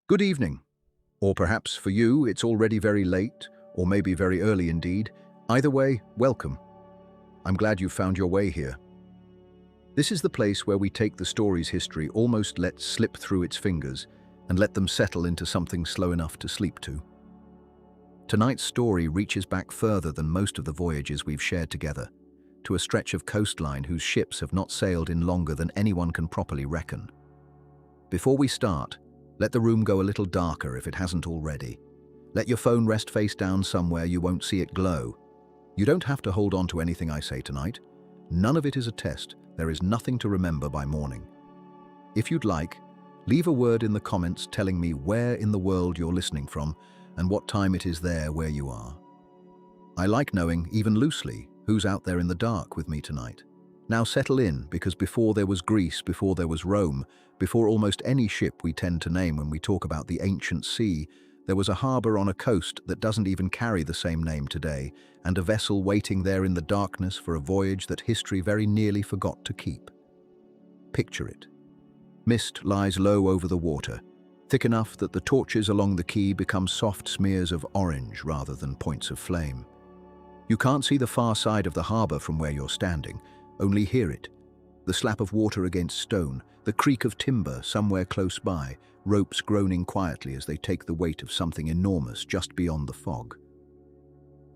Good evening. Or perhaps for you, it's already very late, or maybe very early indeed. Either way, welcome. I'm glad you found your way here. This is the place where we take the story's history, almost let slip through its fingers, and let them settle into something slow enough to sleep to. Tonight's story reaches back further than most of the voyages we've shared together, to a stretch of coastline whose ships have not sailed in longer than anyone can properly reckon. Before we start, let the room go a little darker if it hasn't already. Let your phone rest face down somewhere you won't see it glow. You don't have to hold on to anything I say tonight. None of it is a test. There is nothing to remember by morning. If you'd like, leave a word in the comments telling me where in the world you're listening from and what time it is there where you are. I like knowing, even loosely, who's out there in the dark with me tonight. Now settle in, because before there was Greece, before there was Rome, before almost any ship we tend to name when we talk about the ancient sea, there was a harbour on a coast that doesn't even carry the same name today, and a vessel waiting there in the darkness for a voyage that history very nearly forgot to keep. Picture it. Mist lies low over the water, thick enough that the torches along the quay become soft smears of orange rather than points of flame. You can't see the far side of the harbour from where you're standing, only hear it. The slap of water against stone, the creak of timber somewhere close by, ropes groaning quietly as they take the weight of something enormous just beyond the fog.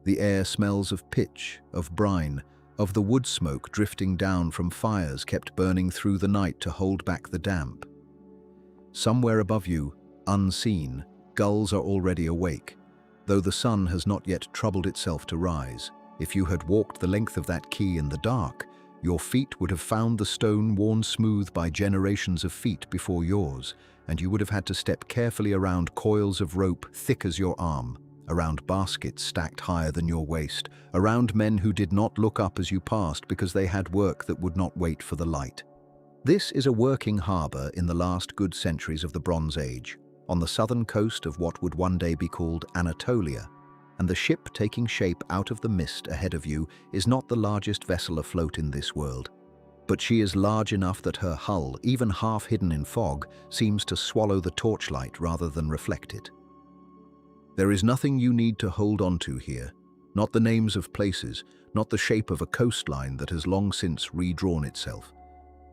The air smells of pitch, of brine, of the wood smoke drifting down from fires kept burning through the night to hold back the damp. Somewhere above you, unseen, gulls are already awake, though the sun has not yet troubled itself to rise. If you had walked the length of that quay in the dark, your feet would have found the stone worn smooth by generations of feet before yours, and you would have had to step carefully around coils of rope thick as your arm, around baskets stacked higher than your waist, around men who did not look up as you passed because they had work that would not wait for the light. This is a working harbour in the last good centuries of the Bronze Age, on the southern coast of what would one day be called Anatolia, and the ship taking shape out of the mist ahead of you is not the largest vessel afloat in this world, but she is large enough that her hull, even half hidden in fog, seems to swallow the torchlight rather than reflect it. There is nothing you need to hold on to here, not the names of places, not the shape of a coastline that has long since redrawn itself.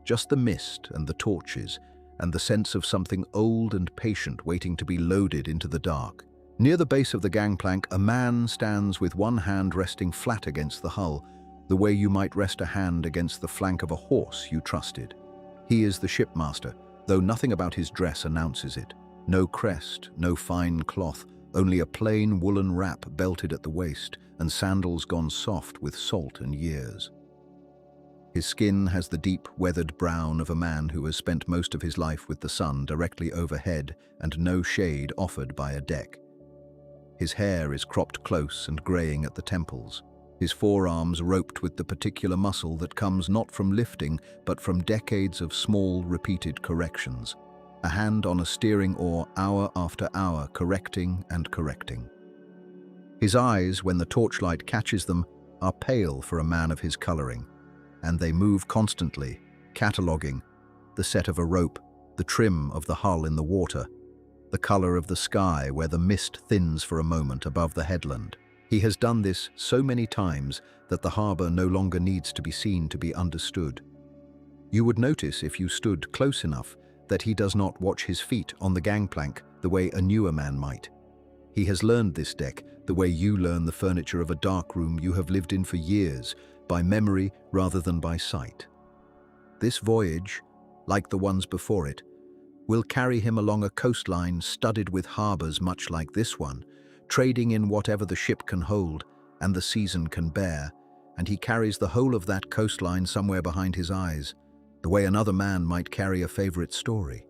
Just the mist and the torches, and the sense of something old and patient waiting to be loaded into the dark. Near the base of the gangplank, a man stands with one hand resting flat against the hull, the way you might rest a hand against the flank of a horse you trusted. He is the shipmaster, though nothing about his dress announces it. No crest, no fine cloth, only a plain woolen wrap belted at the waist, and sandals gone soft with salt and years. His skin has the deep, weathered brown of a man who has spent most of his life with the sun directly overhead and no shade offered by a deck. His hair is cropped close and greying at the temples, his forearms roped with the particular muscle that comes not from lifting but from decades of small, repeated corrections. A hand on a steering oar hour after hour, correcting and correcting. His eyes, when the torchlight catches them, are pale for a man of his colouring, and they move constantly, cataloguing the set of a rope, the trim of the hull in the water, the colour of the sky where the mist thins for a moment above the headland. He has done this so many times that the harbour no longer needs to be seen to be understood. You would notice, if you stood close enough, that he does not watch his feet on the gangplank the way a newer man might. He has learned this deck the way you learn the furniture of a dark room you have lived in for years, by memory rather than by sight. This voyage, like the ones before it, will carry him along a coastline studded with harbours much like this one, trading in whatever the ship can hold and the season can bear, and he carries the whole of that coastline somewhere behind his eyes, the way another man might carry a favourite story.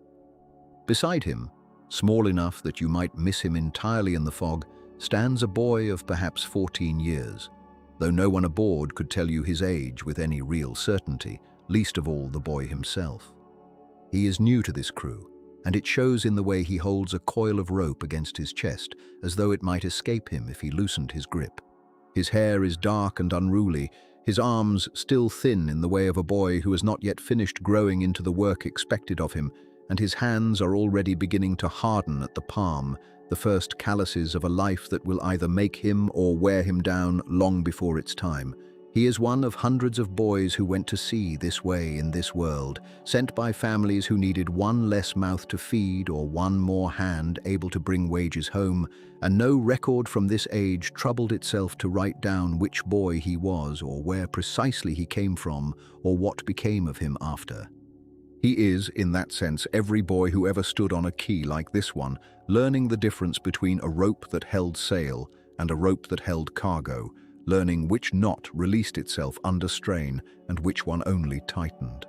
Beside him, small enough that you might miss him entirely in the fog, stands a boy of perhaps 14 years, though no one aboard could tell you his age with any real certainty, least of all the boy himself. He is new to this crew, and it shows in the way he holds a coil of rope against his chest, as though it might escape him if he loosened his grip. His hair is dark and unruly, his arms still thin in the way of a boy who has not yet finished growing into the work expected of him, and his hands are already beginning to harden at the palm, the first calluses of a life that will either make him or wear him down long before its time. He is one of hundreds of boys who went to sea this way in this world, sent by families who needed one less mouth to feed or one more hand able to bring wages home, and no record from this age troubled itself to write down which boy he was or where precisely he came from or what became of him after. He is, in that sense, every boy who ever stood on a quay like this one, learning the difference between a rope that held sail and a rope that held cargo, learning which knot released itself under strain and which one only tightened.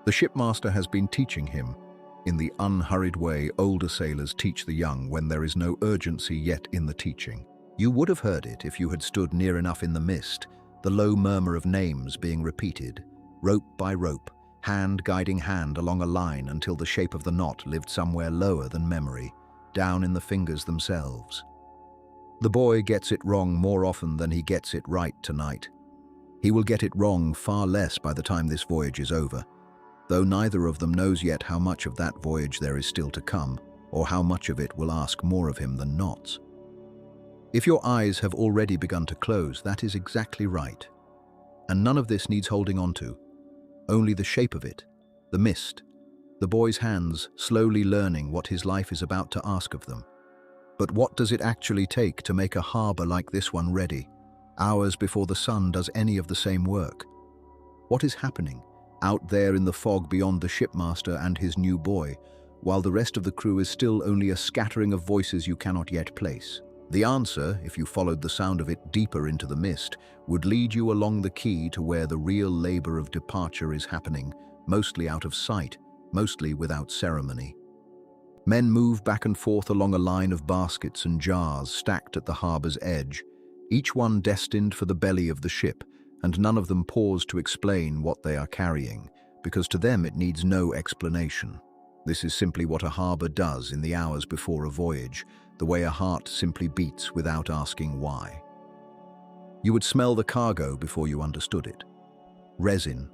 The shipmaster has been teaching him, in the unhurried way older sailors teach the young when there is no urgency yet in the teaching. You would have heard it if you had stood near enough in the mist, the low murmur of names being repeated, rope by rope, hand guiding hand along a line until the shape of the knot lived somewhere lower than memory, down in the fingers themselves. The boy gets it wrong more often than he gets it right tonight. He will get it wrong far less by the time this voyage is over, though neither of them knows yet how much of that voyage there is still to come, or how much of it will ask more of him than knots. If your eyes have already begun to close, that is exactly right. And none of this needs holding on to. Only the shape of it, the mist, the boy's hands slowly learning what his life is about to ask of them. But what does it actually take to make a harbor like this one ready, hours before the sun does any of the same work? What is happening out there in the fog beyond the shipmaster and his new boy, while the rest of the crew is still only a scattering of voices you cannot yet place? The answer, if you followed the sound of it deeper into the mist, would lead you along the quay to where the real labor of departure is happening, mostly out of sight, mostly without ceremony. Men move back and forth along a line of baskets and jars stacked at the harbor's edge, each one destined for the belly of the ship, and none of them pause to explain what they are carrying, because to them it needs no explanation. This is simply what a harbor does in the hours before a voyage, the way a heart simply beats without asking why. You would smell the cargo before you understood it. Resin,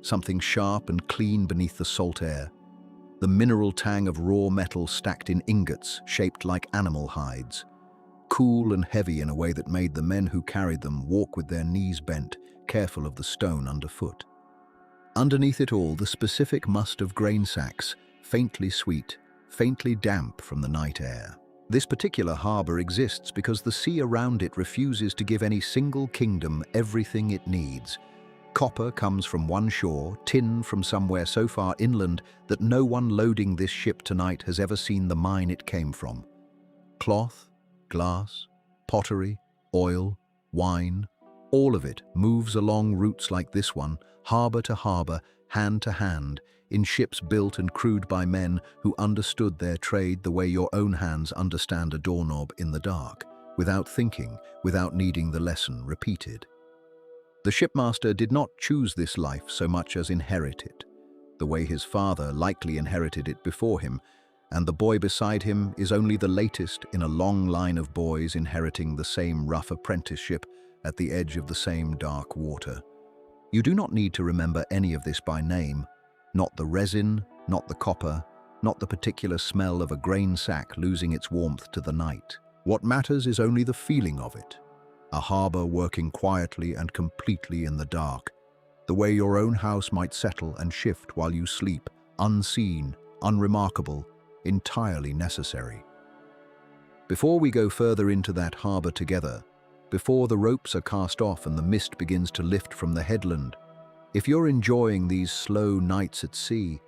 something sharp and clean beneath the salt air, the mineral tang of raw metal stacked in ingots shaped like animal hides, cool and heavy in a way that made the men who carried them walk with their knees bent, careful of the stone underfoot. Underneath it all, the specific must of grain sacks, faintly sweet, faintly damp from the night air. This particular harbor exists because the sea around it refuses to give any single kingdom everything it needs. Copper comes from one shore, tin from somewhere so far inland that no one loading this ship tonight has ever seen the mine it came from. Cloth, glass, pottery, oil, wine, all of it moves along routes like this one, harbor to harbor, hand to hand, in ships built and crewed by men who understood their trade the way your own hands understand a doorknob in the dark, without thinking, without needing the lesson repeated. The shipmaster did not choose this life so much as inherit it, the way his father likely inherited it before him, and the boy beside him is only the latest in a long line of boys inheriting the same rough apprenticeship at the edge of the same dark water. You do not need to remember any of this by name, not the resin, not the copper, not the particular smell of a grain sack losing its warmth to the night. What matters is only the feeling of it. A harbor working quietly and completely in the dark, the way your own house might settle and shift while you sleep, unseen, unremarkable, entirely necessary. Before we go further into that harbor together, before the ropes are cast off and the mist begins to lift from the headland, if you're enjoying these slow nights at sea,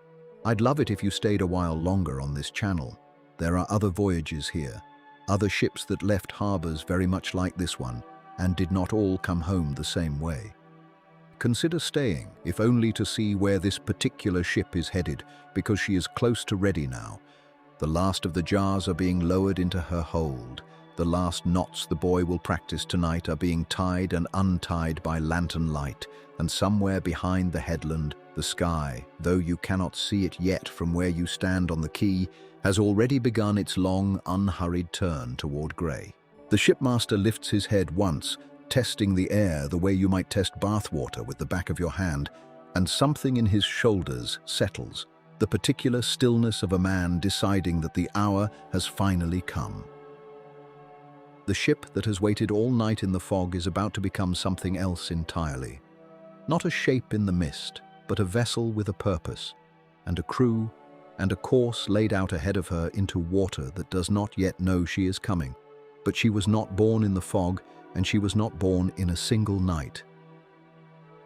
I'd love it if you stayed a while longer on this channel. There are other voyages here, other ships that left harbors very much like this one, and did not all come home the same way. Consider staying, if only to see where this particular ship is headed, because she is close to ready now. The last of the jars are being lowered into her hold. The last knots the boy will practice tonight are being tied and untied by lantern light, and somewhere behind the headland, the sky, though you cannot see it yet from where you stand on the quay, has already begun its long, unhurried turn toward grey. The shipmaster lifts his head once, testing the air the way you might test bathwater with the back of your hand, and something in his shoulders settles, the particular stillness of a man deciding that the hour has finally come. The ship that has waited all night in the fog is about to become something else entirely. Not a shape in the mist, but a vessel with a purpose, and a crew, and a course laid out ahead of her into water that does not yet know she is coming. But she was not born in the fog, and she was not born in a single night.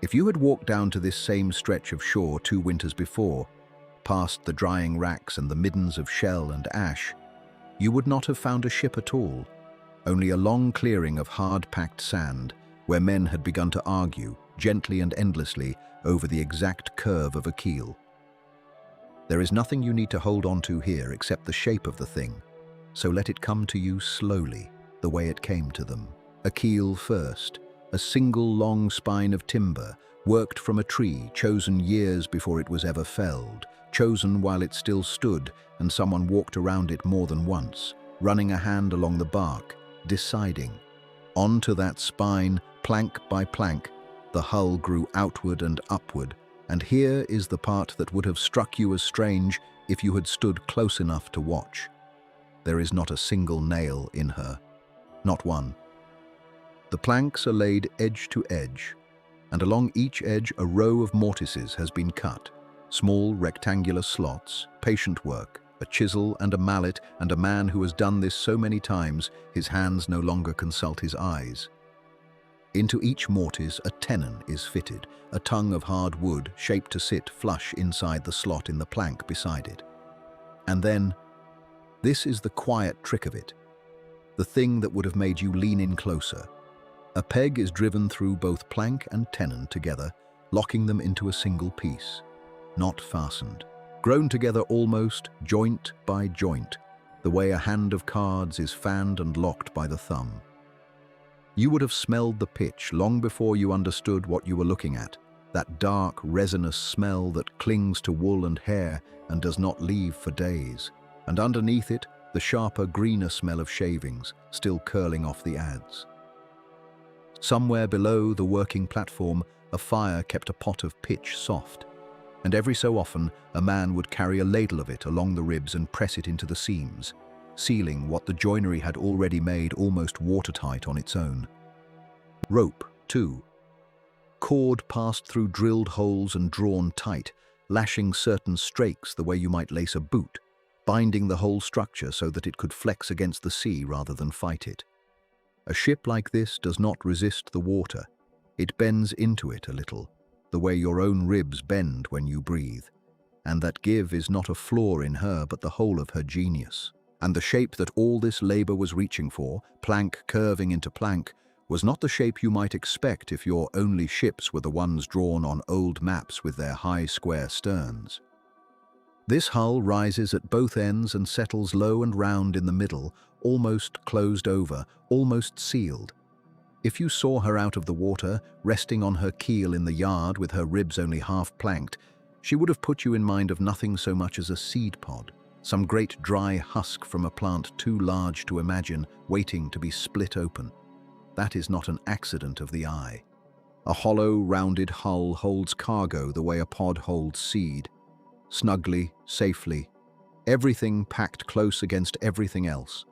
If you had walked down to this same stretch of shore 2 winters before, past the drying racks and the middens of shell and ash, you would not have found a ship at all, only a long clearing of hard-packed sand where men had begun to argue, gently and endlessly, over the exact curve of a keel. There is nothing you need to hold on to here except the shape of the thing, so let it come to you slowly, the way it came to them. A keel first, a single long spine of timber, worked from a tree, chosen years before it was ever felled, chosen while it still stood and someone walked around it more than once, running a hand along the bark, deciding. Onto that spine, plank by plank, the hull grew outward and upward, and here is the part that would have struck you as strange if you had stood close enough to watch. There is not a single nail in her, not one. The planks are laid edge to edge, and along each edge a row of mortises has been cut, small rectangular slots, patient work, a chisel and a mallet, and a man who has done this so many times his hands no longer consult his eyes. Into each mortise a tenon is fitted, a tongue of hard wood shaped to sit flush inside the slot in the plank beside it. And then, this is the quiet trick of it, the thing that would have made you lean in closer. A peg is driven through both plank and tenon together, locking them into a single piece, not fastened, grown together almost joint by joint, the way a hand of cards is fanned and locked by the thumb. You would have smelled the pitch long before you understood what you were looking at, that dark, resinous smell that clings to wool and hair and does not leave for days, and underneath it, the sharper, greener smell of shavings, still curling off the adze. Somewhere below the working platform, a fire kept a pot of pitch soft, and every so often a man would carry a ladle of it along the ribs and press it into the seams, sealing what the joinery had already made almost watertight on its own. Rope, too. Cord passed through drilled holes and drawn tight, lashing certain strakes the way you might lace a boot, binding the whole structure so that it could flex against the sea rather than fight it. A ship like this does not resist the water. It bends into it a little, the way your own ribs bend when you breathe. And that give is not a flaw in her, but the whole of her genius. And the shape that all this labor was reaching for, plank curving into plank, was not the shape you might expect if your only ships were the ones drawn on old maps with their high square sterns. This hull rises at both ends and settles low and round in the middle, almost closed over, almost sealed. If you saw her out of the water, resting on her keel in the yard with her ribs only half planked, she would have put you in mind of nothing so much as a seed pod, some great dry husk from a plant too large to imagine, waiting to be split open. That is not an accident of the eye. A hollow, rounded hull holds cargo the way a pod holds seed. Snugly, safely, everything packed close against everything else.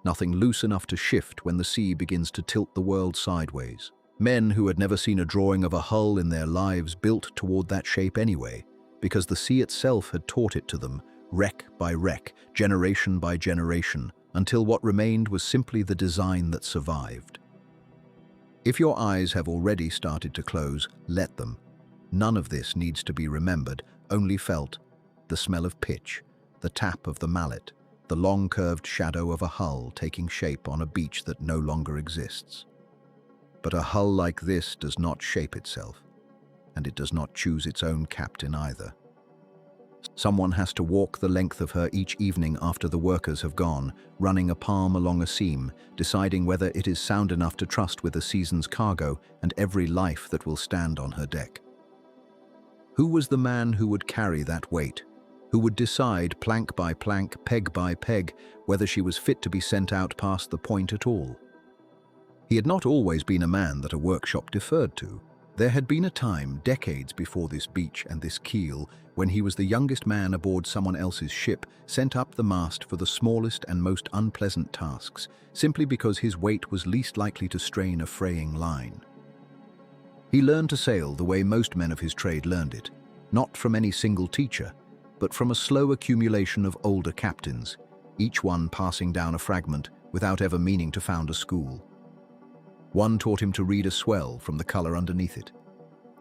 Nothing loose enough to shift when the sea begins to tilt the world sideways. Men who had never seen a drawing of a hull in their lives built toward that shape anyway, because the sea itself had taught it to them, wreck by wreck, generation by generation, until what remained was simply the design that survived. If your eyes have already started to close, let them. None of this needs to be remembered, only felt. The smell of pitch, the tap of the mallet, the long curved shadow of a hull taking shape on a beach that no longer exists. But a hull like this does not shape itself, and it does not choose its own captain either. Someone has to walk the length of her each evening after the workers have gone, running a palm along a seam, deciding whether it is sound enough to trust with a season's cargo and every life that will stand on her deck. Who was the man who would carry that weight? Who would decide, plank by plank, peg by peg, whether she was fit to be sent out past the point at all? He had not always been a man that a workshop deferred to. There had been a time, decades before this beach and this keel, when he was the youngest man aboard someone else's ship, sent up the mast for the smallest and most unpleasant tasks, simply because his weight was least likely to strain a fraying line. He learned to sail the way most men of his trade learned it, not from any single teacher, but from a slow accumulation of older captains, each one passing down a fragment without ever meaning to found a school. One taught him to read a swell from the color underneath it.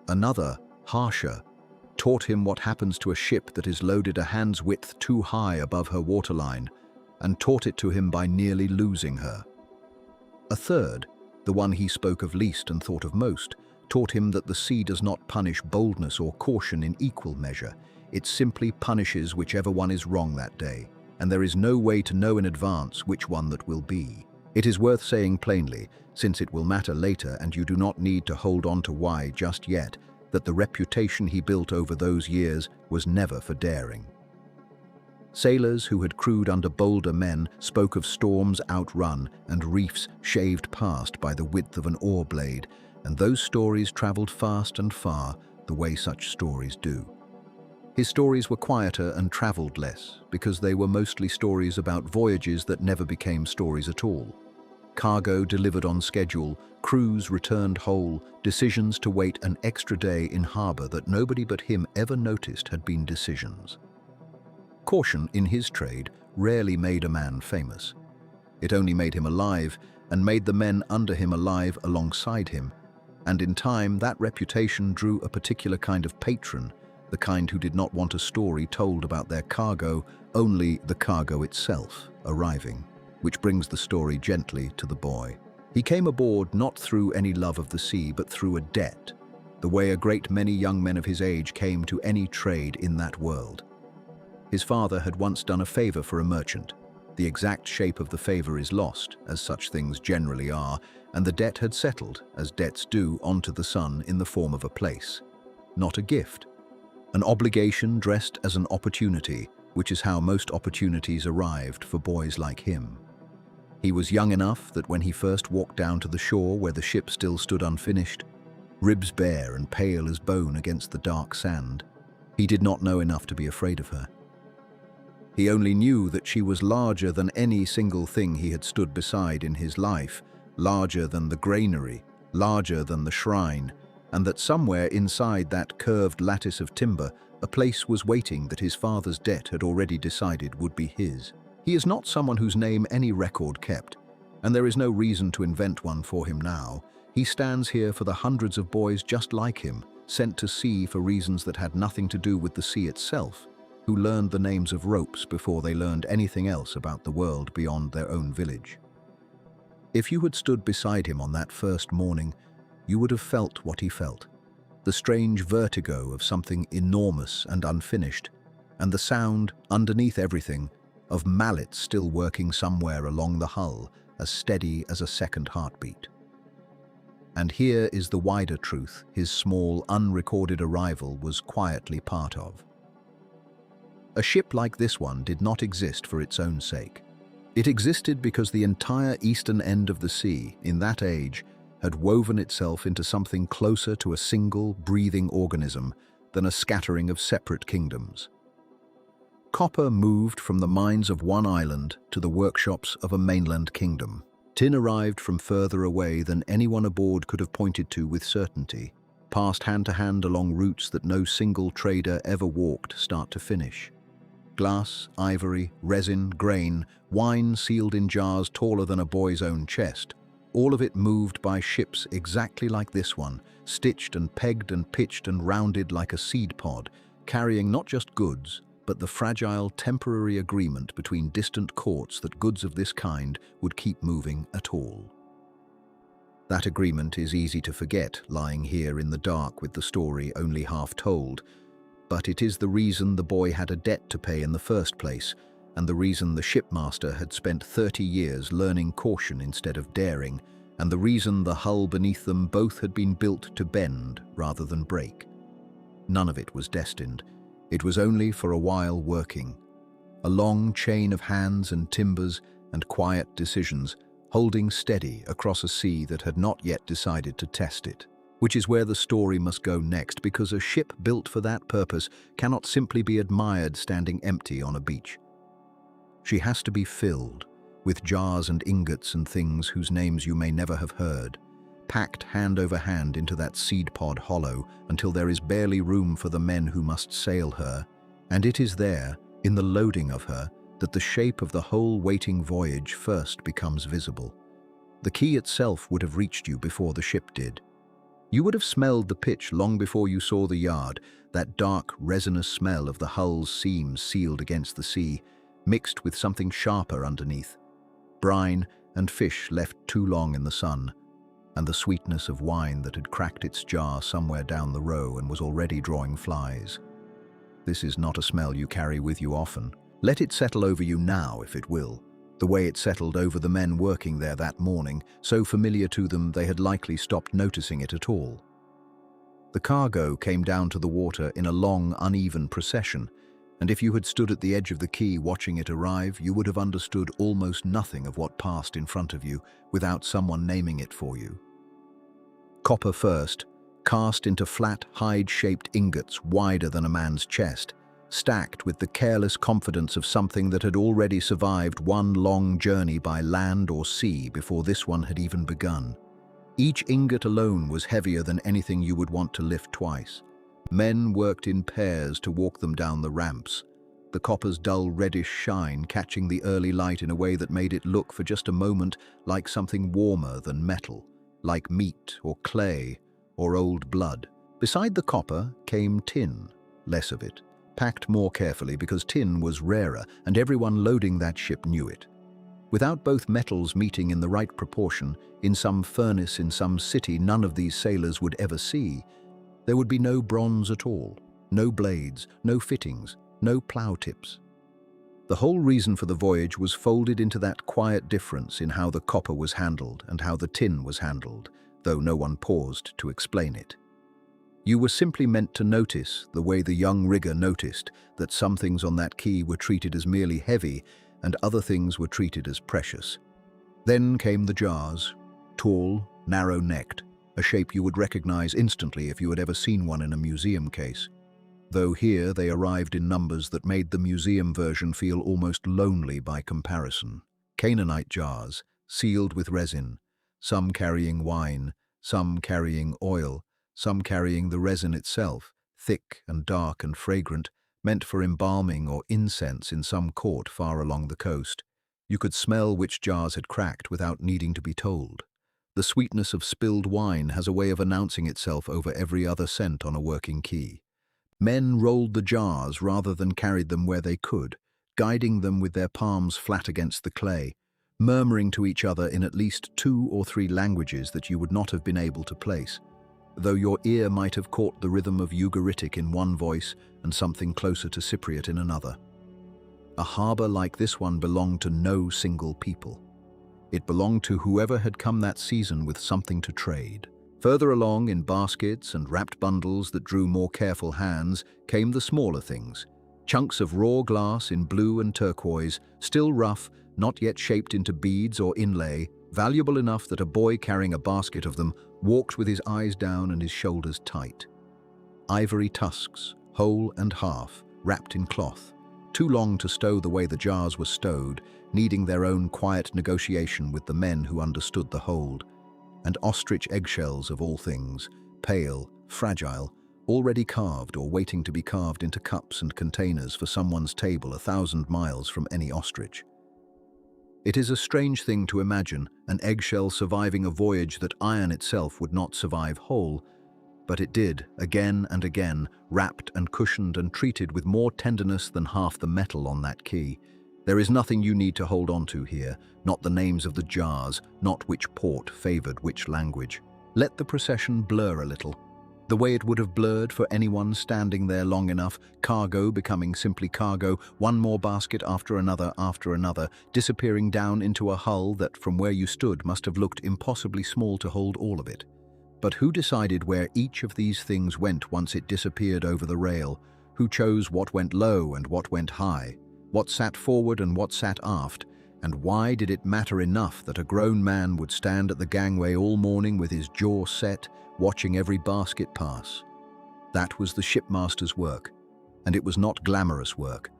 Another, harsher, taught him what happens to a ship that is loaded a hand's width too high above her waterline, and taught it to him by nearly losing her. A third, the one he spoke of least and thought of most, taught him that the sea does not punish boldness or caution in equal measure. It simply punishes whichever one is wrong that day, and there is no way to know in advance which one that will be. It is worth saying plainly, since it will matter later and you do not need to hold on to why just yet, that the reputation he built over those years was never for daring. Sailors who had crewed under bolder men spoke of storms outrun and reefs shaved past by the width of an oar blade, and those stories traveled fast and far, the way such stories do. His stories were quieter and traveled less, because they were mostly stories about voyages that never became stories at all. Cargo delivered on schedule, crews returned whole, decisions to wait an extra day in harbor that nobody but him ever noticed had been decisions. Caution in his trade rarely made a man famous. It only made him alive and made the men under him alive alongside him, and in time that reputation drew a particular kind of patron, the kind who did not want a story told about their cargo, only the cargo itself arriving, which brings the story gently to the boy. He came aboard not through any love of the sea, but through a debt, the way a great many young men of his age came to any trade in that world. His father had once done a favor for a merchant. The exact shape of the favor is lost, as such things generally are, and the debt had settled, as debts do, onto the son in the form of a place. Not a gift. An obligation dressed as an opportunity, which is how most opportunities arrived for boys like him. He was young enough that when he first walked down to the shore where the ship still stood unfinished, ribs bare and pale as bone against the dark sand, he did not know enough to be afraid of her. He only knew that she was larger than any single thing he had stood beside in his life, larger than the granary, larger than the shrine, and that somewhere inside that curved lattice of timber, a place was waiting that his father's debt had already decided would be his. He is not someone whose name any record kept, and there is no reason to invent one for him now. He stands here for the hundreds of boys just like him, sent to sea for reasons that had nothing to do with the sea itself, who learned the names of ropes before they learned anything else about the world beyond their own village. If you had stood beside him on that first morning, you would have felt what he felt, the strange vertigo of something enormous and unfinished, and the sound, underneath everything, of mallets still working somewhere along the hull, as steady as a second heartbeat. And here is the wider truth his small, unrecorded arrival was quietly part of. A ship like this one did not exist for its own sake. It existed because the entire eastern end of the sea, in that age, had woven itself into something closer to a single, breathing organism than a scattering of separate kingdoms. Copper moved from the mines of one island to the workshops of a mainland kingdom. Tin arrived from further away than anyone aboard could have pointed to with certainty, passed hand to hand along routes that no single trader ever walked start to finish. Glass, ivory, resin, grain, wine sealed in jars taller than a boy's own chest, all of it moved by ships exactly like this one, stitched and pegged and pitched and rounded like a seed pod, carrying not just goods, but the fragile temporary agreement between distant courts that goods of this kind would keep moving at all. That agreement is easy to forget, lying here in the dark with the story only half told, but it is the reason the boy had a debt to pay in the first place, and the reason the shipmaster had spent 30 years learning caution instead of daring, and the reason the hull beneath them both had been built to bend rather than break. None of it was destined. It was only for a while working. A long chain of hands and timbers and quiet decisions, holding steady across a sea that had not yet decided to test it. Which is where the story must go next, because a ship built for that purpose cannot simply be admired standing empty on a beach. She has to be filled with jars and ingots and things whose names you may never have heard, packed hand over hand into that seed pod hollow until there is barely room for the men who must sail her, and it is there, in the loading of her, that the shape of the whole waiting voyage first becomes visible. The quay itself would have reached you before the ship did. You would have smelled the pitch long before you saw the yard, that dark, resinous smell of the hull's seams sealed against the sea, mixed with something sharper underneath. Brine and fish left too long in the sun, and the sweetness of wine that had cracked its jar somewhere down the row and was already drawing flies. This is not a smell you carry with you often. Let it settle over you now, if it will, the way it settled over the men working there that morning, so familiar to them they had likely stopped noticing it at all. The cargo came down to the water in a long, uneven procession, and if you had stood at the edge of the quay watching it arrive, you would have understood almost nothing of what passed in front of you without someone naming it for you. Copper first, cast into flat, hide-shaped ingots wider than a man's chest, stacked with the careless confidence of something that had already survived one long journey by land or sea before this one had even begun. Each ingot alone was heavier than anything you would want to lift twice. Men worked in pairs to walk them down the ramps, the copper's dull reddish shine catching the early light in a way that made it look for just a moment like something warmer than metal, like meat or clay or old blood. Beside the copper came tin, less of it, packed more carefully because tin was rarer and everyone loading that ship knew it. Without both metals meeting in the right proportion, in some furnace in some city none of these sailors would ever see, there would be no bronze at all, no blades, no fittings, no plow tips. The whole reason for the voyage was folded into that quiet difference in how the copper was handled and how the tin was handled, though no one paused to explain it. You were simply meant to notice the way the young rigger noticed that some things on that quay were treated as merely heavy and other things were treated as precious. Then came the jars, tall, narrow-necked, a shape you would recognize instantly if you had ever seen one in a museum case, though here they arrived in numbers that made the museum version feel almost lonely by comparison. Canaanite jars, sealed with resin, some carrying wine, some carrying oil, some carrying the resin itself, thick and dark and fragrant, meant for embalming or incense in some court far along the coast. You could smell which jars had cracked without needing to be told. The sweetness of spilled wine has a way of announcing itself over every other scent on a working quay. Men rolled the jars rather than carried them where they could, guiding them with their palms flat against the clay, murmuring to each other in at least 2 or 3 languages that you would not have been able to place, though your ear might have caught the rhythm of Ugaritic in one voice and something closer to Cypriot in another. A harbour like this one belonged to no single people. It belonged to whoever had come that season with something to trade. Further along, in baskets and wrapped bundles that drew more careful hands, came the smaller things. Chunks of raw glass in blue and turquoise, still rough, not yet shaped into beads or inlay, valuable enough that a boy carrying a basket of them walked with his eyes down and his shoulders tight. Ivory tusks, whole and half, wrapped in cloth, too long to stow the way the jars were stowed, needing their own quiet negotiation with the men who understood the hold. And ostrich eggshells of all things, pale, fragile, already carved or waiting to be carved into cups and containers for someone's table 1,000 miles from any ostrich. It is a strange thing to imagine an eggshell surviving a voyage that iron itself would not survive whole, but it did, again and again, wrapped and cushioned and treated with more tenderness than half the metal on that quay. There is nothing you need to hold on to here, not the names of the jars, not which port favored which language. Let the procession blur a little, the way it would have blurred for anyone standing there long enough, cargo becoming simply cargo, one more basket after another, disappearing down into a hull that from where you stood must have looked impossibly small to hold all of it. But who decided where each of these things went once it disappeared over the rail? Who chose what went low and what went high? What sat forward and what sat aft, And why did it matter enough that a grown man would stand at the gangway all morning with his jaw set, watching every basket pass? That was the shipmaster's work, and it was not glamorous work,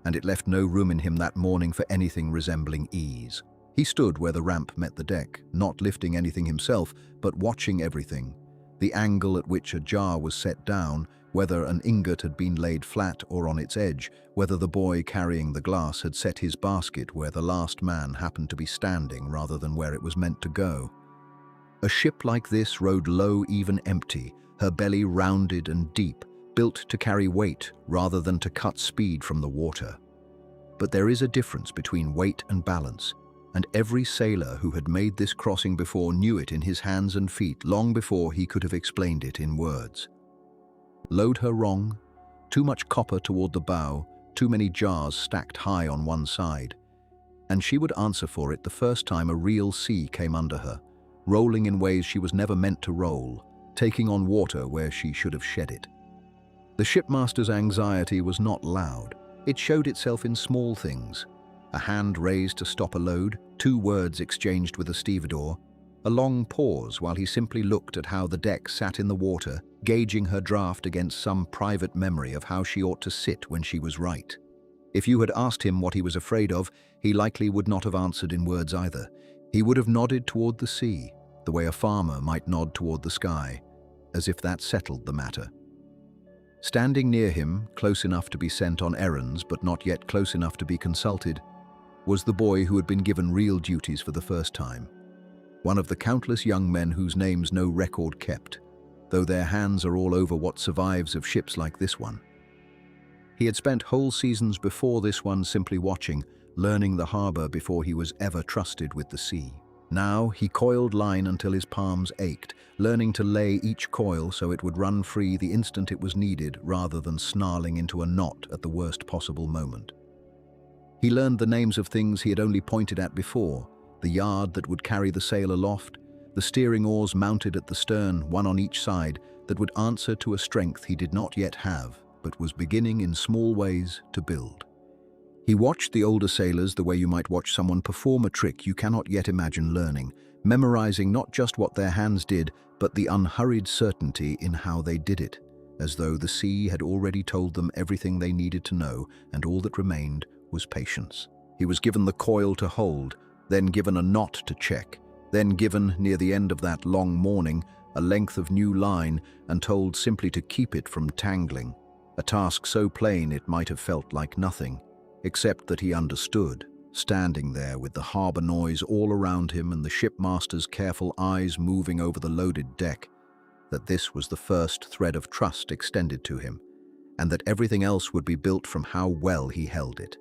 and it left no room in him that morning for anything resembling ease. He stood where the ramp met the deck, not lifting anything himself, but watching everything. The angle at which a jar was set down, whether an ingot had been laid flat or on its edge, whether the boy carrying the glass had set his basket where the last man happened to be standing rather than where it was meant to go. A ship like this rode low, even empty, her belly rounded and deep, built to carry weight rather than to cut speed from the water. But there is a difference between weight and balance, and every sailor who had made this crossing before knew it in his hands and feet long before he could have explained it in words. Load her wrong, too much copper toward the bow, too many jars stacked high on one side, and she would answer for it the first time a real sea came under her, rolling in ways she was never meant to roll, taking on water where she should have shed it. The shipmaster's anxiety was not loud. It showed itself in small things. A hand raised to stop a load, 2 words exchanged with a stevedore, a long pause while he simply looked at how the deck sat in the water, gauging her draft against some private memory of how she ought to sit when she was right. If you had asked him what he was afraid of, he likely would not have answered in words either. He would have nodded toward the sea, the way a farmer might nod toward the sky, as if that settled the matter. Standing near him, close enough to be sent on errands but not yet close enough to be consulted, was the boy who had been given real duties for the first time. One of the countless young men whose names no record kept, though their hands are all over what survives of ships like this one. He had spent whole seasons before this one simply watching, learning the harbor before he was ever trusted with the sea. Now he coiled line until his palms ached, learning to lay each coil so it would run free the instant it was needed rather than snarling into a knot at the worst possible moment. He learned the names of things he had only pointed at before, the yard that would carry the sail aloft, the steering oars mounted at the stern, one on each side, that would answer to a strength he did not yet have, but was beginning in small ways to build. He watched the older sailors the way you might watch someone perform a trick you cannot yet imagine learning, memorizing not just what their hands did, but the unhurried certainty in how they did it, as though the sea had already told them everything they needed to know, and all that remained was patience. He was given the coil to hold, then given a knot to check, then given, near the end of that long morning, a length of new line and told simply to keep it from tangling, a task so plain it might have felt like nothing, except that he understood, standing there with the harbor noise all around him and the shipmaster's careful eyes moving over the loaded deck, that this was the first thread of trust extended to him, and that everything else would be built from how well he held it.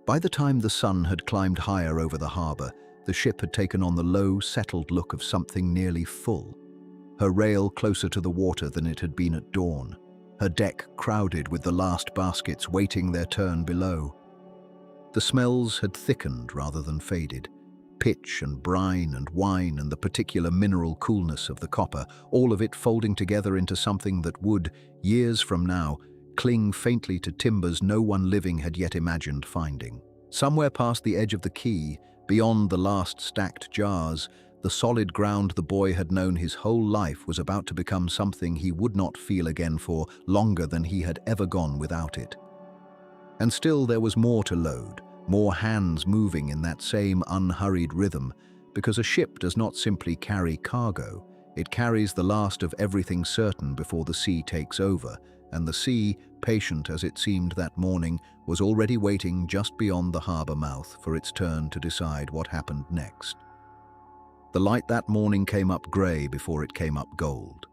By the time the sun had climbed higher over the harbor, the ship had taken on the low, settled look of something nearly full, her rail closer to the water than it had been at dawn, her deck crowded with the last baskets waiting their turn below. The smells had thickened rather than faded. Pitch and brine and wine and the particular mineral coolness of the copper, all of it folding together into something that would, years from now, cling faintly to timbers no one living had yet imagined finding. Somewhere past the edge of the quay, beyond the last stacked jars, the solid ground the boy had known his whole life was about to become something he would not feel again for longer than he had ever gone without it. And still there was more to load, more hands moving in that same unhurried rhythm, because a ship does not simply carry cargo, it carries the last of everything certain before the sea takes over, and the sea, patient as it seemed that morning, was already waiting just beyond the harbor mouth for its turn to decide what happened next. The light that morning came up grey before it came up gold,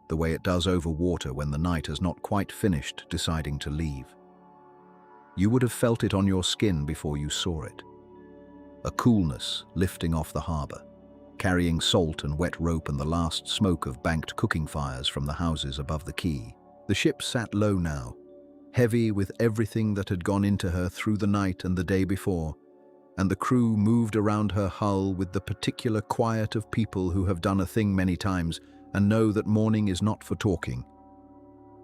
the way it does over water when the night has not quite finished deciding to leave. You would have felt it on your skin before you saw it. A coolness lifting off the harbor, carrying salt and wet rope and the last smoke of banked cooking fires from the houses above the quay. The ship sat low now, heavy with everything that had gone into her through the night and the day before, and the crew moved around her hull with the particular quiet of people who have done a thing many times and know that morning is not for talking.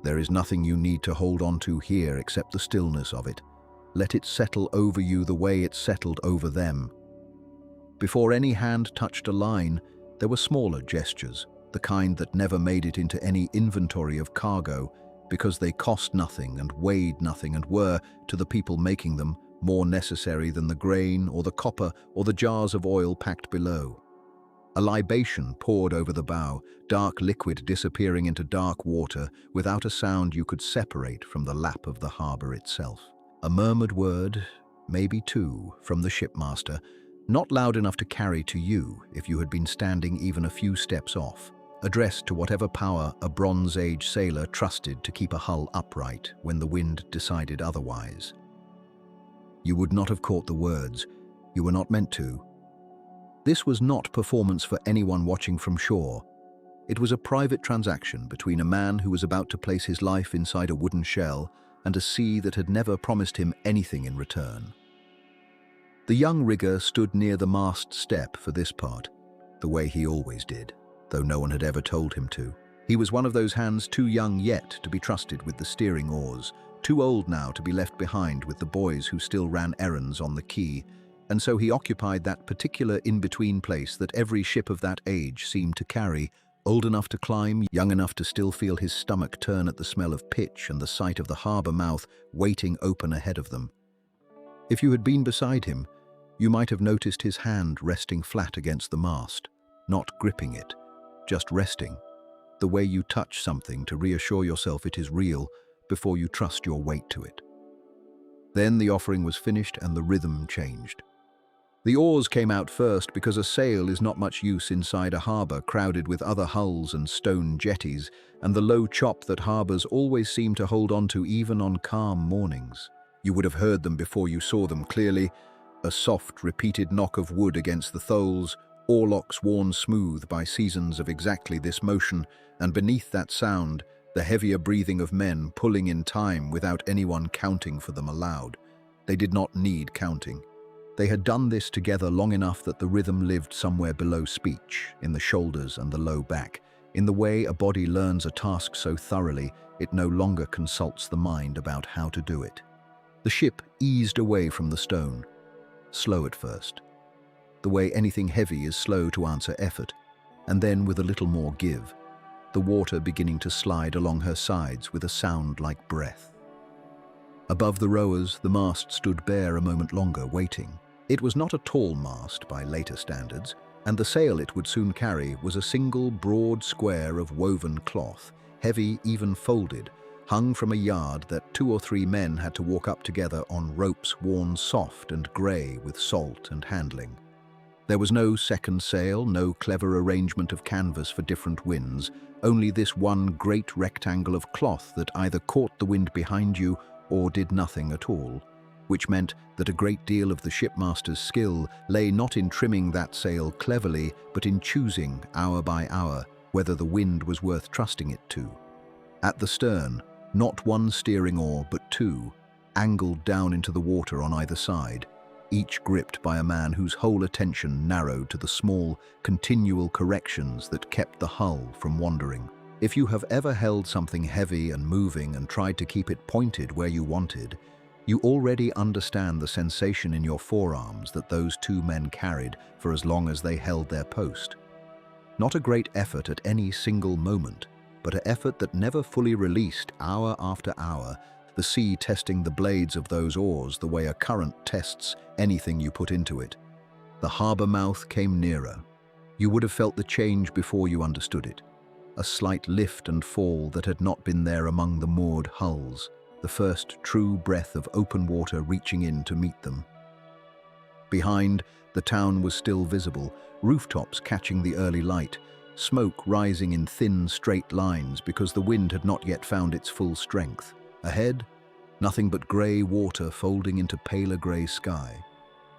There is nothing you need to hold on to here except the stillness of it, let it settle over you the way it settled over them. Before any hand touched a line, there were smaller gestures, the kind that never made it into any inventory of cargo because they cost nothing and weighed nothing and were, to the people making them, more necessary than the grain or the copper or the jars of oil packed below. A libation poured over the bow, dark liquid disappearing into dark water without a sound you could separate from the lap of the harbour itself. A murmured word, maybe two, from the shipmaster, not loud enough to carry to you if you had been standing even a few steps off, addressed to whatever power a Bronze Age sailor trusted to keep a hull upright when the wind decided otherwise. You would not have caught the words. You were not meant to. This was not performance for anyone watching from shore. It was a private transaction between a man who was about to place his life inside a wooden shell and a sea that had never promised him anything in return. The young rigger stood near the mast step for this part, the way he always did, though no one had ever told him to. He was one of those hands too young yet to be trusted with the steering oars, too old now to be left behind with the boys who still ran errands on the quay, and so he occupied that particular in-between place that every ship of that age seemed to carry, old enough to climb, young enough to still feel his stomach turn at the smell of pitch and the sight of the harbour mouth waiting open ahead of them. If you had been beside him, you might have noticed his hand resting flat against the mast, not gripping it, just resting, the way you touch something to reassure yourself it is real before you trust your weight to it. Then the offering was finished and the rhythm changed. The oars came out first because a sail is not much use inside a harbour crowded with other hulls and stone jetties, and the low chop that harbours always seem to hold on to even on calm mornings. You would have heard them before you saw them clearly, a soft, repeated knock of wood against the tholes, oarlocks worn smooth by seasons of exactly this motion, and beneath that sound, the heavier breathing of men pulling in time without anyone counting for them aloud. They did not need counting. They had done this together long enough that the rhythm lived somewhere below speech, in the shoulders and the low back, in the way a body learns a task so thoroughly it no longer consults the mind about how to do it. The ship eased away from the stone, slow at first, the way anything heavy is slow to answer effort, and then with a little more give, the water beginning to slide along her sides with a sound like breath. Above the rowers, the mast stood bare a moment longer, waiting. It was not a tall mast by later standards, and the sail it would soon carry was a single broad square of woven cloth, heavy, even folded, hung from a yard that 2 or 3 men had to walk up together on ropes worn soft and grey with salt and handling. There was no second sail, no clever arrangement of canvas for different winds, only this one great rectangle of cloth that either caught the wind behind you or did nothing at all, which meant that a great deal of the shipmaster's skill lay not in trimming that sail cleverly, but in choosing, hour by hour, whether the wind was worth trusting it to. At the stern, not 1 steering oar, but 2, angled down into the water on either side, each gripped by a man whose whole attention narrowed to the small, continual corrections that kept the hull from wandering. If you have ever held something heavy and moving and tried to keep it pointed where you wanted, you already understand the sensation in your forearms that those 2 men carried for as long as they held their post. Not a great effort at any single moment, but an effort that never fully released hour after hour, the sea testing the blades of those oars the way a current tests anything you put into it. The harbour mouth came nearer. You would have felt the change before you understood it. A slight lift and fall that had not been there among the moored hulls, the first true breath of open water reaching in to meet them. Behind, the town was still visible, rooftops catching the early light, smoke rising in thin, straight lines because the wind had not yet found its full strength. Ahead, nothing but grey water folding into paler grey sky,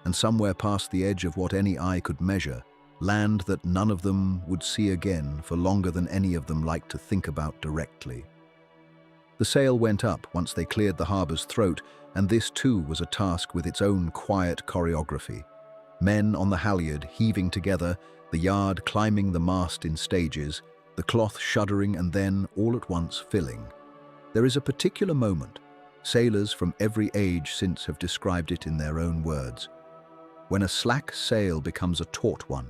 and somewhere past the edge of what any eye could measure, land that none of them would see again for longer than any of them liked to think about directly. The sail went up once they cleared the harbour's throat, and this too was a task with its own quiet choreography. Men on the halyard heaving together, the yard climbing the mast in stages, the cloth shuddering and then, all at once, filling. There is a particular moment, Sailors from every age since have described it in their own words. When a slack sail becomes a taut one.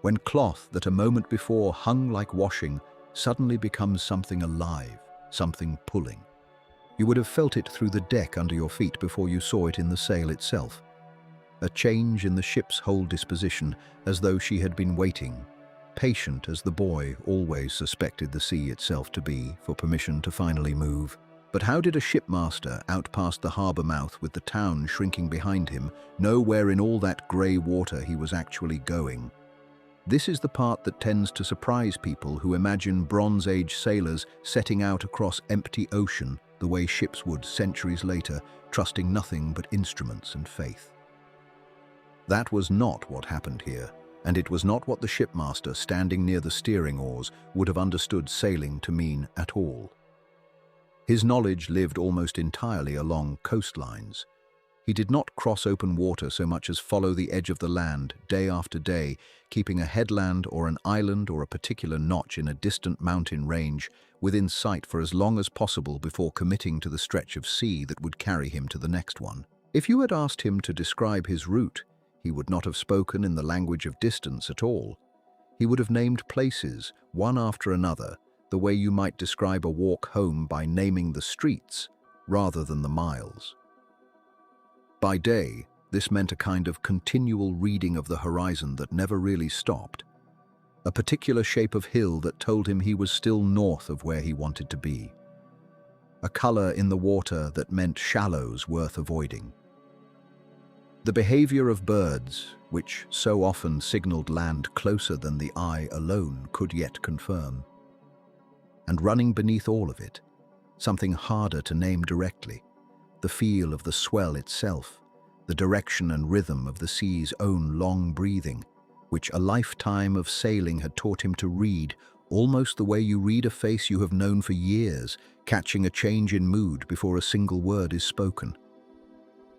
When cloth that a moment before hung like washing suddenly becomes something alive, something pulling. You would have felt it through the deck under your feet before you saw it in the sail itself. A change in the ship's whole disposition, as though she had been waiting, patient as the boy always suspected the sea itself to be, for permission to finally move. But how did a shipmaster, out past the harbour mouth with the town shrinking behind him, know where in all that grey water he was actually going? This is the part that tends to surprise people who imagine Bronze Age sailors setting out across empty ocean the way ships would centuries later, trusting nothing but instruments and faith. That was not what happened here, and it was not what the shipmaster standing near the steering oars would have understood sailing to mean at all. His knowledge lived almost entirely along coastlines. He did not cross open water so much as follow the edge of the land day after day, keeping a headland or an island or a particular notch in a distant mountain range within sight for as long as possible before committing to the stretch of sea that would carry him to the next one. If you had asked him to describe his route, he would not have spoken in the language of distance at all. He would have named places, one after another, the way you might describe a walk home by naming the streets rather than the miles. By day, this meant a kind of continual reading of the horizon that never really stopped, a particular shape of hill that told him he was still north of where he wanted to be, a color in the water that meant shallows worth avoiding. The behavior of birds, which so often signaled land closer than the eye alone could yet confirm. And running beneath all of it, something harder to name directly, the feel of the swell itself, the direction and rhythm of the sea's own long breathing, which a lifetime of sailing had taught him to read, almost the way you read a face you have known for years, catching a change in mood before a single word is spoken.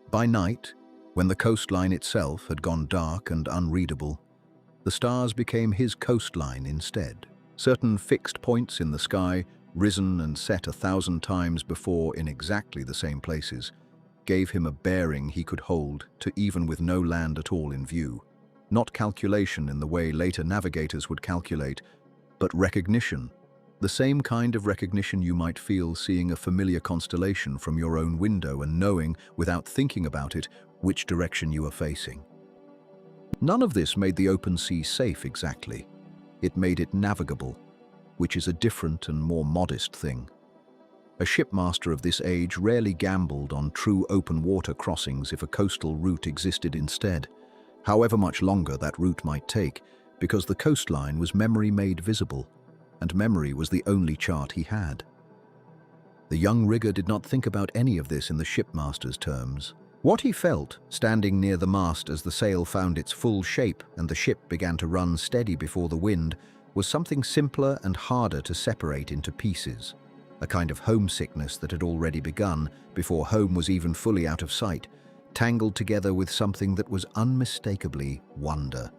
By night, when the coastline itself had gone dark and unreadable, the stars became his coastline instead. Certain fixed points in the sky, risen and set 1,000 times before in exactly the same places, gave him a bearing he could hold to even with no land at all in view. Not calculation in the way later navigators would calculate, but recognition, the same kind of recognition you might feel seeing a familiar constellation from your own window and knowing, without thinking about it, which direction you are facing. None of this made the open sea safe exactly. It made it navigable, which is a different and more modest thing. A shipmaster of this age rarely gambled on true open water crossings if a coastal route existed instead, however much longer that route might take, because the coastline was memory made visible, and memory was the only chart he had. The young rigger did not think about any of this in the shipmaster's terms. What he felt, standing near the mast as the sail found its full shape and the ship began to run steady before the wind, was something simpler and harder to separate into pieces. A kind of homesickness that had already begun, before home was even fully out of sight, tangled together with something that was unmistakably wonder.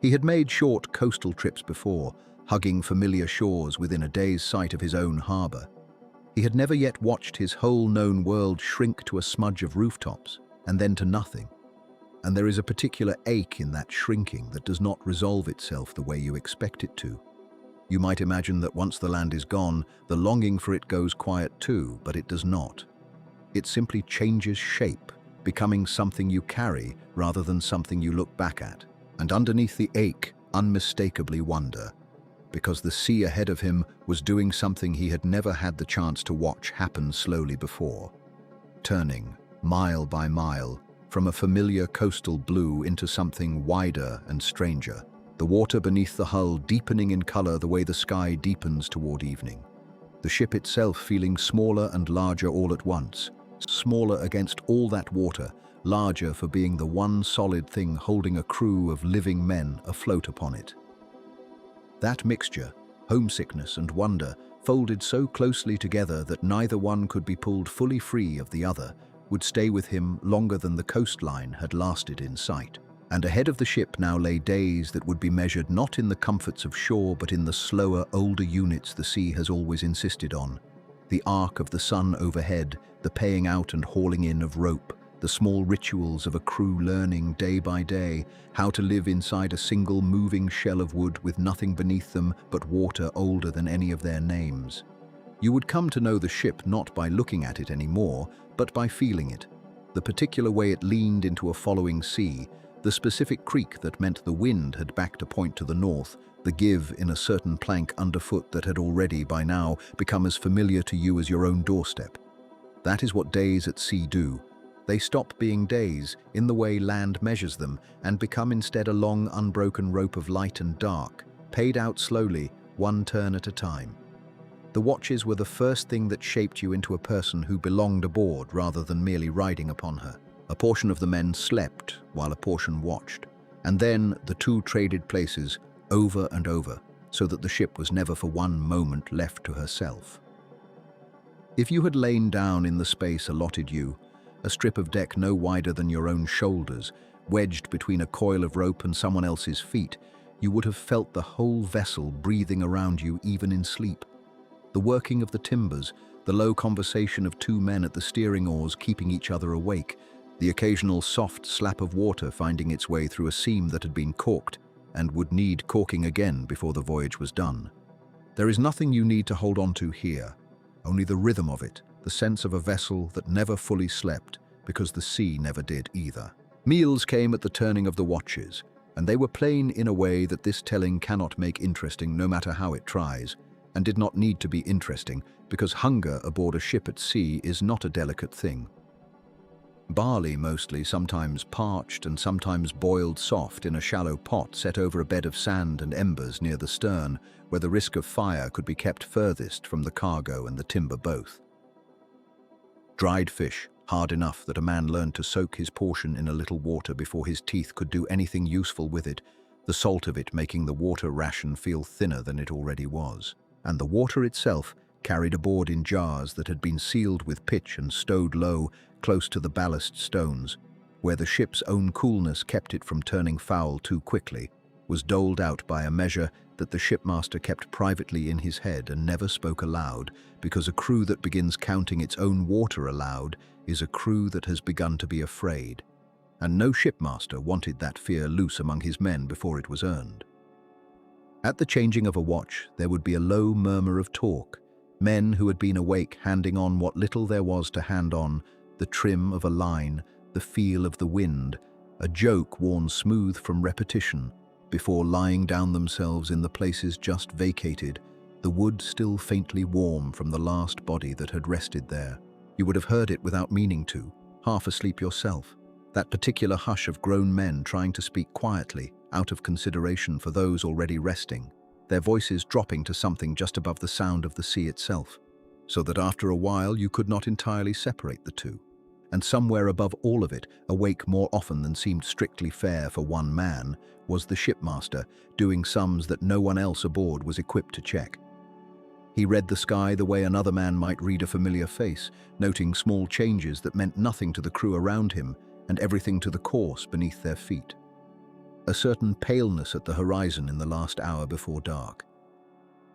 He had made short coastal trips before, hugging familiar shores within a day's sight of his own harbour. He had never yet watched his whole known world shrink to a smudge of rooftops, and then to nothing. And there is a particular ache in that shrinking that does not resolve itself the way you expect it to. You might imagine that once the land is gone, the longing for it goes quiet too, but it does not. It simply changes shape, becoming something you carry rather than something you look back at. And underneath the ache, unmistakably wonder, because the sea ahead of him was doing something he had never had the chance to watch happen slowly before, turning, mile by mile, from a familiar coastal blue into something wider and stranger, the water beneath the hull deepening in color the way the sky deepens toward evening, the ship itself feeling smaller and larger all at once, smaller against all that water, larger for being the one solid thing holding a crew of living men afloat upon it. That mixture, homesickness and wonder, folded so closely together that neither one could be pulled fully free of the other, would stay with him longer than the coastline had lasted in sight. And ahead of the ship now lay days that would be measured not in the comforts of shore but in the slower, older units the sea has always insisted on. The arc of the sun overhead, the paying out and hauling in of rope, the small rituals of a crew learning day by day how to live inside a single moving shell of wood with nothing beneath them but water older than any of their names. You would come to know the ship not by looking at it anymore, but by feeling it. The particular way it leaned into a following sea, the specific creak that meant the wind had backed a point to the north, the give in a certain plank underfoot that had already, by now, become as familiar to you as your own doorstep. That is what days at sea do. They stop being days in the way land measures them and become instead a long, unbroken rope of light and dark, paid out slowly, one turn at a time. The watches were the first thing that shaped you into a person who belonged aboard rather than merely riding upon her. A portion of the men slept while a portion watched, and then the two traded places over and over, so that the ship was never for one moment left to herself. If you had lain down in the space allotted you, a strip of deck no wider than your own shoulders, wedged between a coil of rope and someone else's feet, you would have felt the whole vessel breathing around you even in sleep. The working of the timbers, the low conversation of two men at the steering oars keeping each other awake, the occasional soft slap of water finding its way through a seam that had been caulked and would need caulking again before the voyage was done. There is nothing you need to hold on to here, only the rhythm of it, the sense of a vessel that never fully slept because the sea never did either. Meals came at the turning of the watches, and they were plain in a way that this telling cannot make interesting no matter how it tries, and did not need to be interesting because hunger aboard a ship at sea is not a delicate thing. Barley mostly, sometimes parched and sometimes boiled soft in a shallow pot set over a bed of sand and embers near the stern, where the risk of fire could be kept furthest from the cargo and the timber both. Dried fish, hard enough that a man learned to soak his portion in a little water before his teeth could do anything useful with it, the salt of it making the water ration feel thinner than it already was. And the water itself, carried aboard in jars that had been sealed with pitch and stowed low, close to the ballast stones, where the ship's own coolness kept it from turning foul too quickly, was doled out by a measure that the shipmaster kept privately in his head and never spoke aloud, because a crew that begins counting its own water aloud is a crew that has begun to be afraid, and no shipmaster wanted that fear loose among his men before it was earned. At the changing of a watch, there would be a low murmur of talk, men who had been awake handing on what little there was to hand on, the trim of a line, the feel of the wind, a joke worn smooth from repetition, before lying down themselves in the places just vacated, the wood still faintly warm from the last body that had rested there. You would have heard it without meaning to, half asleep yourself, that particular hush of grown men trying to speak quietly, out of consideration for those already resting, their voices dropping to something just above the sound of the sea itself, so that after a while you could not entirely separate the two. And somewhere above all of it, awake more often than seemed strictly fair for one man, was the shipmaster, doing sums that no one else aboard was equipped to check. He read the sky the way another man might read a familiar face, noting small changes that meant nothing to the crew around him and everything to the course beneath their feet. A certain paleness at the horizon in the last hour before dark.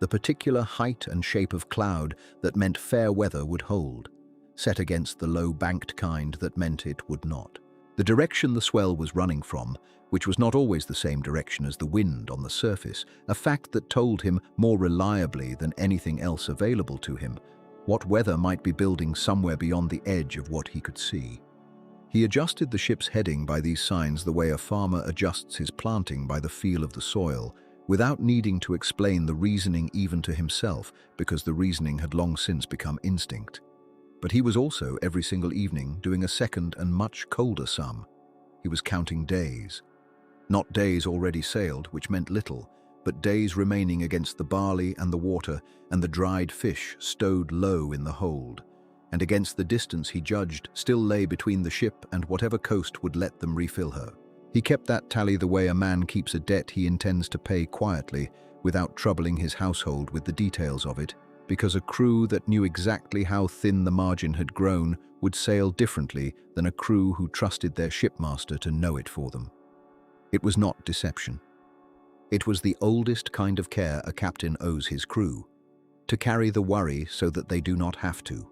The particular height and shape of cloud that meant fair weather would hold, set against the low banked kind that meant it would not. The direction the swell was running from, which was not always the same direction as the wind on the surface, a fact that told him more reliably than anything else available to him what weather might be building somewhere beyond the edge of what he could see. He adjusted the ship's heading by these signs the way a farmer adjusts his planting by the feel of the soil, without needing to explain the reasoning even to himself, because the reasoning had long since become instinct. But he was also, every single evening, doing a second and much colder sum. He was counting days. Not days already sailed, which meant little, but days remaining against the barley and the water and the dried fish stowed low in the hold, and against the distance he judged still lay between the ship and whatever coast would let them refill her. He kept that tally the way a man keeps a debt he intends to pay quietly, without troubling his household with the details of it, because a crew that knew exactly how thin the margin had grown would sail differently than a crew who trusted their shipmaster to know it for them. It was not deception. It was the oldest kind of care a captain owes his crew. to carry the worry so that they do not have to.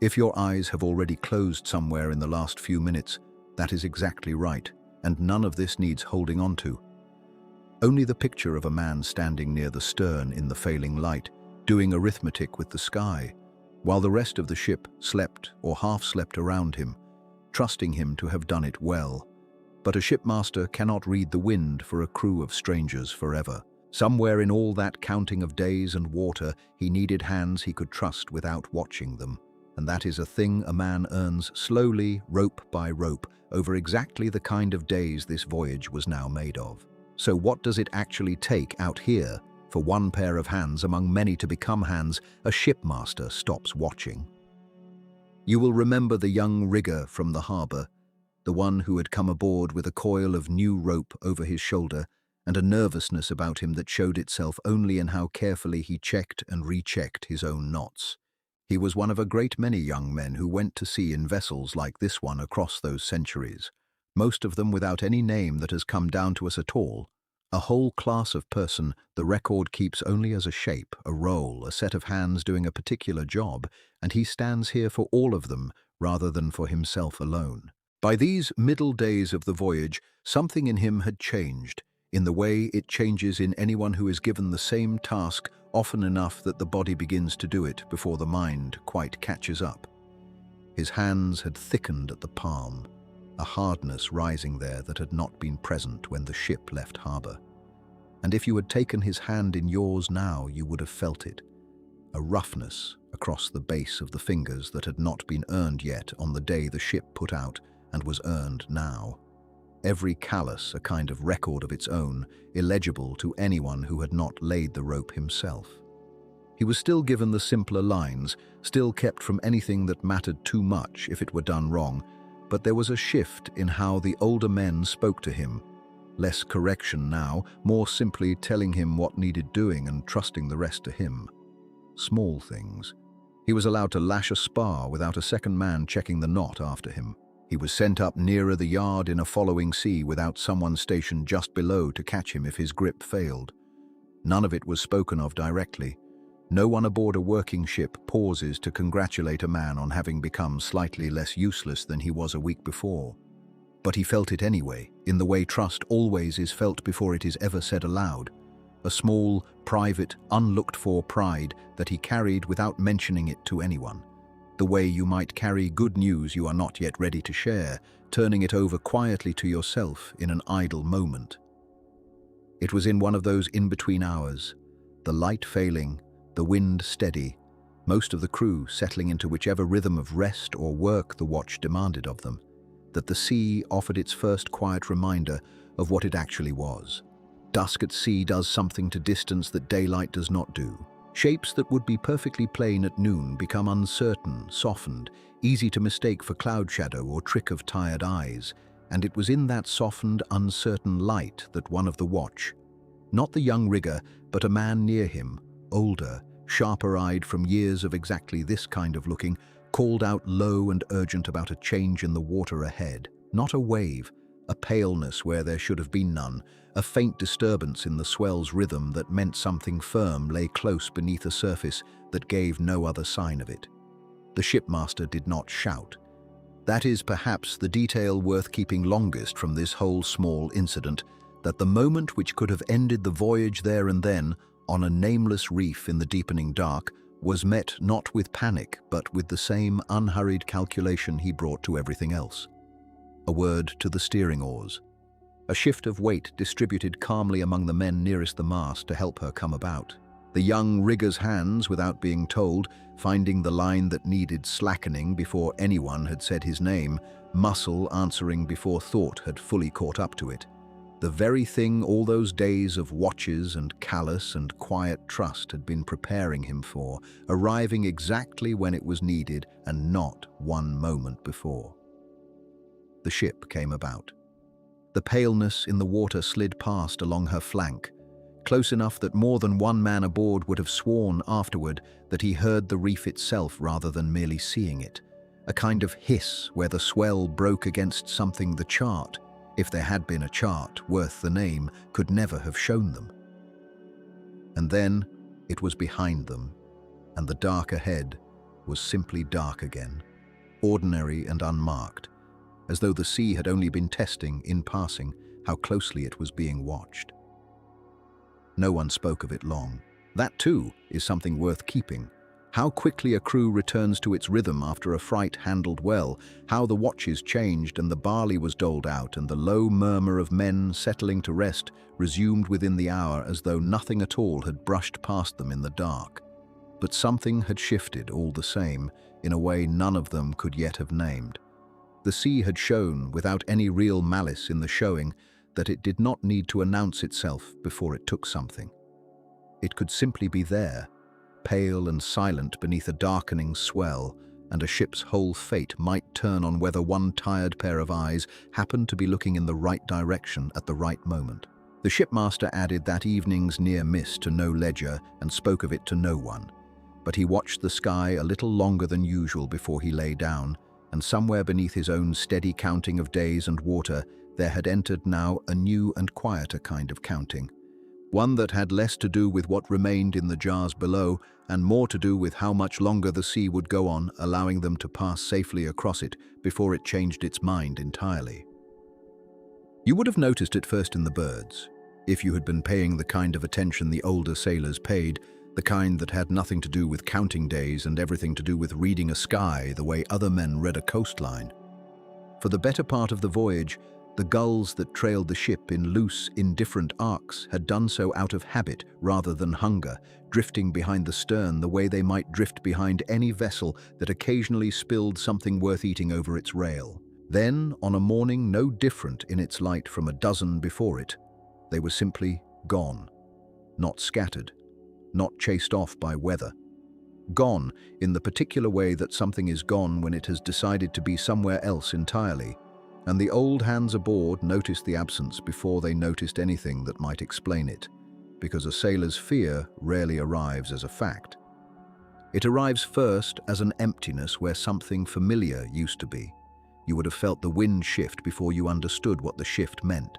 If your eyes have already closed somewhere in the last few minutes, that is exactly right, and none of this needs holding on to. Only the picture of a man standing near the stern in the failing light, doing arithmetic with the sky, while the rest of the ship slept or half-slept around him, trusting him to have done it well. But a shipmaster cannot read the wind for a crew of strangers forever. Somewhere in all that counting of days and water, he needed hands he could trust without watching them. And that is a thing a man earns slowly, rope by rope, over exactly the kind of days this voyage was now made of. So what does it actually take out here for one pair of hands among many to become hands a shipmaster stops watching? You will remember the young rigger from the harbour, the one who had come aboard with a coil of new rope over his shoulder and a nervousness about him that showed itself only in how carefully he checked and rechecked his own knots. He was one of a great many young men who went to sea in vessels like this one across those centuries, most of them without any name that has come down to us at all. A whole class of person the record keeps only as a shape, a role, a set of hands doing a particular job, and he stands here for all of them rather than for himself alone. By these middle days of the voyage, something in him had changed, in the way it changes in anyone who is given the same task often enough that the body begins to do it before the mind quite catches up. His hands had thickened at the palm, a hardness rising there that had not been present when the ship left harbour. And if you had taken his hand in yours now, you would have felt it, a roughness across the base of the fingers that had not been earned yet on the day the ship put out and was earned now. Every callus a kind of record of its own, illegible to anyone who had not laid the rope himself. He was still given the simpler lines, still kept from anything that mattered too much if it were done wrong, but there was a shift in how the older men spoke to him. Less correction now, more simply telling him what needed doing and trusting the rest to him. Small things. He was allowed to lash a spar without a second man checking the knot after him. He was sent up nearer the yard in a following sea without someone stationed just below to catch him if his grip failed. None of it was spoken of directly. No one aboard a working ship pauses to congratulate a man on having become slightly less useless than he was a week before. But he felt it anyway, in the way trust always is felt before it is ever said aloud. A small, private, unlooked-for pride that he carried without mentioning it to anyone. The way you might carry good news you are not yet ready to share, turning it over quietly to yourself in an idle moment. It was in one of those in-between hours, the light failing, the wind steady, most of the crew settling into whichever rhythm of rest or work the watch demanded of them, that the sea offered its first quiet reminder of what it actually was. Dusk at sea does something to distance that daylight does not do. Shapes that would be perfectly plain at noon become uncertain, softened, easy to mistake for cloud shadow or trick of tired eyes, and it was in that softened, uncertain light that one of the watch, not the young rigger, but a man near him, older, sharper-eyed from years of exactly this kind of looking, called out low and urgent about a change in the water ahead. Not a wave, a paleness where there should have been none, a faint disturbance in the swell's rhythm that meant something firm lay close beneath a surface that gave no other sign of it. The shipmaster did not shout. That is perhaps the detail worth keeping longest from this whole small incident, that the moment which could have ended the voyage there and then, on a nameless reef in the deepening dark, was met not with panic but with the same unhurried calculation he brought to everything else. A word to the steering oars. A shift of weight distributed calmly among the men nearest the mast to help her come about. The young rigger's hands, without being told, finding the line that needed slackening before anyone had said his name, muscle answering before thought had fully caught up to it. The very thing all those days of watches and callous and quiet trust had been preparing him for, arriving exactly when it was needed and not one moment before. The ship came about. The paleness in the water slid past along her flank, close enough that more than one man aboard would have sworn afterward that he heard the reef itself rather than merely seeing it, a kind of hiss where the swell broke against something the chart, if there had been a chart worth the name, could never have shown them. And then it was behind them, and the dark ahead was simply dark again, ordinary and unmarked, as though the sea had only been testing, in passing, how closely it was being watched. No one spoke of it long. That, too, is something worth keeping. How quickly a crew returns to its rhythm after a fright handled well, how the watches changed and the barley was doled out and the low murmur of men settling to rest resumed within the hour as though nothing at all had brushed past them in the dark. But something had shifted all the same, in a way none of them could yet have named. The sea had shown, without any real malice in the showing, that it did not need to announce itself before it took something. It could simply be there, pale and silent beneath a darkening swell, and a ship's whole fate might turn on whether one tired pair of eyes happened to be looking in the right direction at the right moment. The shipmaster added that evening's near miss to no ledger and spoke of it to no one. But he watched the sky a little longer than usual before he lay down, and somewhere beneath his own steady counting of days and water, there had entered now a new and quieter kind of counting. One that had less to do with what remained in the jars below and more to do with how much longer the sea would go on, allowing them to pass safely across it before it changed its mind entirely. You would have noticed it first in the birds, if you had been paying the kind of attention the older sailors paid, the kind that had nothing to do with counting days and everything to do with reading a sky the way other men read a coastline. For the better part of the voyage, the gulls that trailed the ship in loose, indifferent arcs had done so out of habit rather than hunger, drifting behind the stern the way they might drift behind any vessel that occasionally spilled something worth eating over its rail. Then, on a morning no different in its light from a dozen before it, they were simply gone, not scattered, not chased off by weather. Gone in the particular way that something is gone when it has decided to be somewhere else entirely, and the old hands aboard noticed the absence before they noticed anything that might explain it, because a sailor's fear rarely arrives as a fact. It arrives first as an emptiness where something familiar used to be. You would have felt the wind shift before you understood what the shift meant.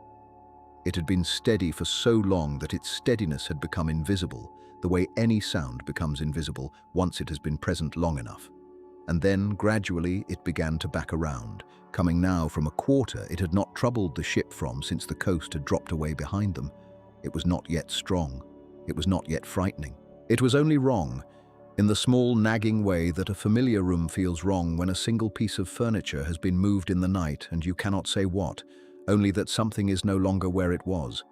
It had been steady for so long that its steadiness had become invisible, the way any sound becomes invisible once it has been present long enough. And then, gradually, it began to back around, coming now from a quarter it had not troubled the ship from since the coast had dropped away behind them. It was not yet strong. It was not yet frightening. It was only wrong, in the small, nagging way that a familiar room feels wrong when a single piece of furniture has been moved in the night and you cannot say what, only that something is no longer where it was.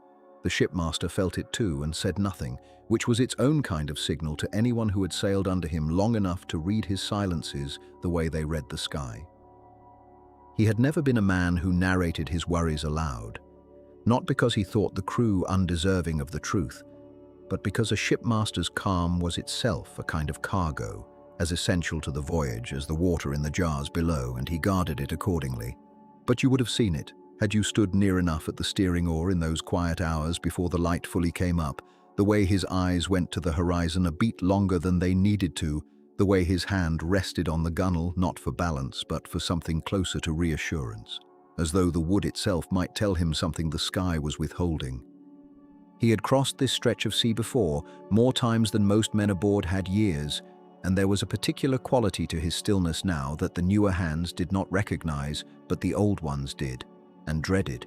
The shipmaster felt it too and said nothing, which was its own kind of signal to anyone who had sailed under him long enough to read his silences the way they read the sky. He had never been a man who narrated his worries aloud, not because he thought the crew undeserving of the truth, but because a shipmaster's calm was itself a kind of cargo, as essential to the voyage as the water in the jars below, and he guarded it accordingly. But you would have seen it, had you stood near enough at the steering oar in those quiet hours before the light fully came up, the way his eyes went to the horizon a beat longer than they needed to, the way his hand rested on the gunwale not for balance but for something closer to reassurance, as though the wood itself might tell him something the sky was withholding. He had crossed this stretch of sea before, more times than most men aboard had years, and there was a particular quality to his stillness now that the newer hands did not recognize, but the old ones did, and dreaded.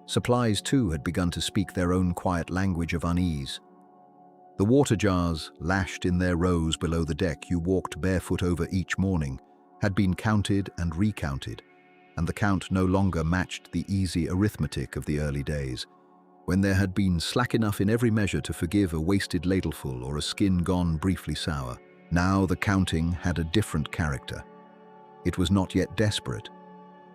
Supplies, too, had begun to speak their own quiet language of unease. The water jars, lashed in their rows below the deck you walked barefoot over each morning, had been counted and recounted, and the count no longer matched the easy arithmetic of the early days, when there had been slack enough in every measure to forgive a wasted ladleful or a skin gone briefly sour. Now the counting had a different character. It was not yet desperate,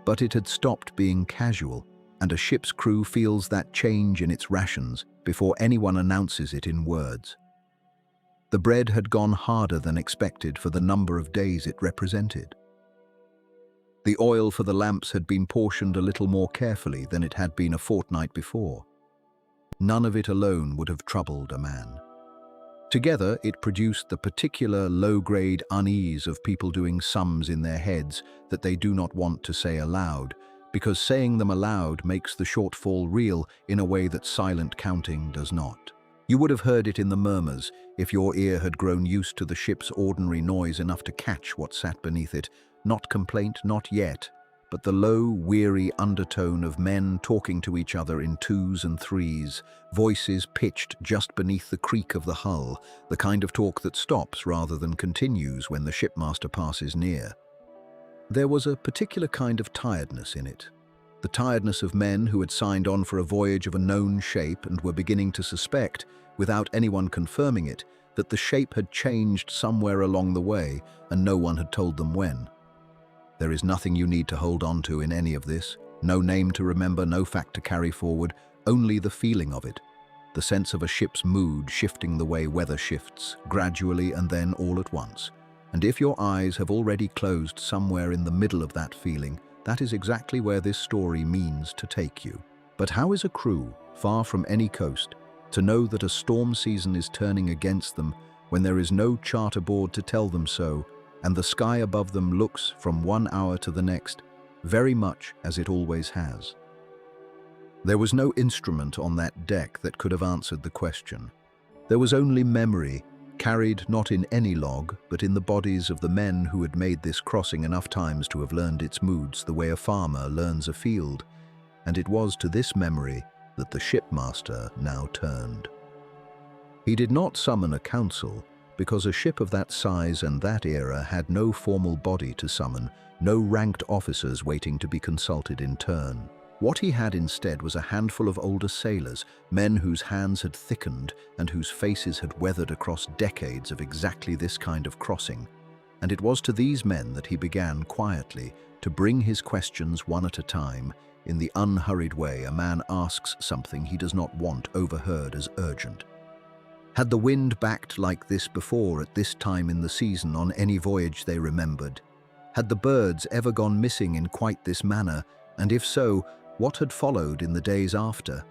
but it had stopped being casual, and a ship's crew feels that change in its rations before anyone announces it in words. The bread had gone harder than expected for the number of days it represented. The oil for the lamps had been portioned a little more carefully than it had been a fortnight before. None of it alone would have troubled a man. Together, it produced the particular low-grade unease of people doing sums in their heads that they do not want to say aloud, because saying them aloud makes the shortfall real in a way that silent counting does not. You would have heard it in the murmurs if your ear had grown used to the ship's ordinary noise enough to catch what sat beneath it. Not complaint, not yet, but the low, weary undertone of men talking to each other in twos and threes, voices pitched just beneath the creak of the hull, the kind of talk that stops rather than continues when the shipmaster passes near. There was a particular kind of tiredness in it. The tiredness of men who had signed on for a voyage of a known shape and were beginning to suspect, without anyone confirming it, that the shape had changed somewhere along the way and no one had told them when. There is nothing you need to hold on to in any of this, no name to remember, no fact to carry forward, only the feeling of it, the sense of a ship's mood shifting the way weather shifts, gradually and then all at once. And if your eyes have already closed somewhere in the middle of that feeling, that is exactly where this story means to take you. But how is a crew, far from any coast, to know that a storm season is turning against them when there is no chart aboard to tell them so, and the sky above them looks from one hour to the next, very much as it always has? There was no instrument on that deck that could have answered the question. There was only memory, carried not in any log, but in the bodies of the men who had made this crossing enough times to have learned its moods the way a farmer learns a field. And it was to this memory that the shipmaster now turned. He did not summon a council, because a ship of that size and that era had no formal body to summon, no ranked officers waiting to be consulted in turn. What he had instead was a handful of older sailors, men whose hands had thickened and whose faces had weathered across decades of exactly this kind of crossing. And it was to these men that he began quietly to bring his questions one at a time, in the unhurried way a man asks something he does not want overheard as urgent. Had the wind backed like this before at this time in the season on any voyage they remembered? Had the birds ever gone missing in quite this manner, and if so, what had followed in the days after?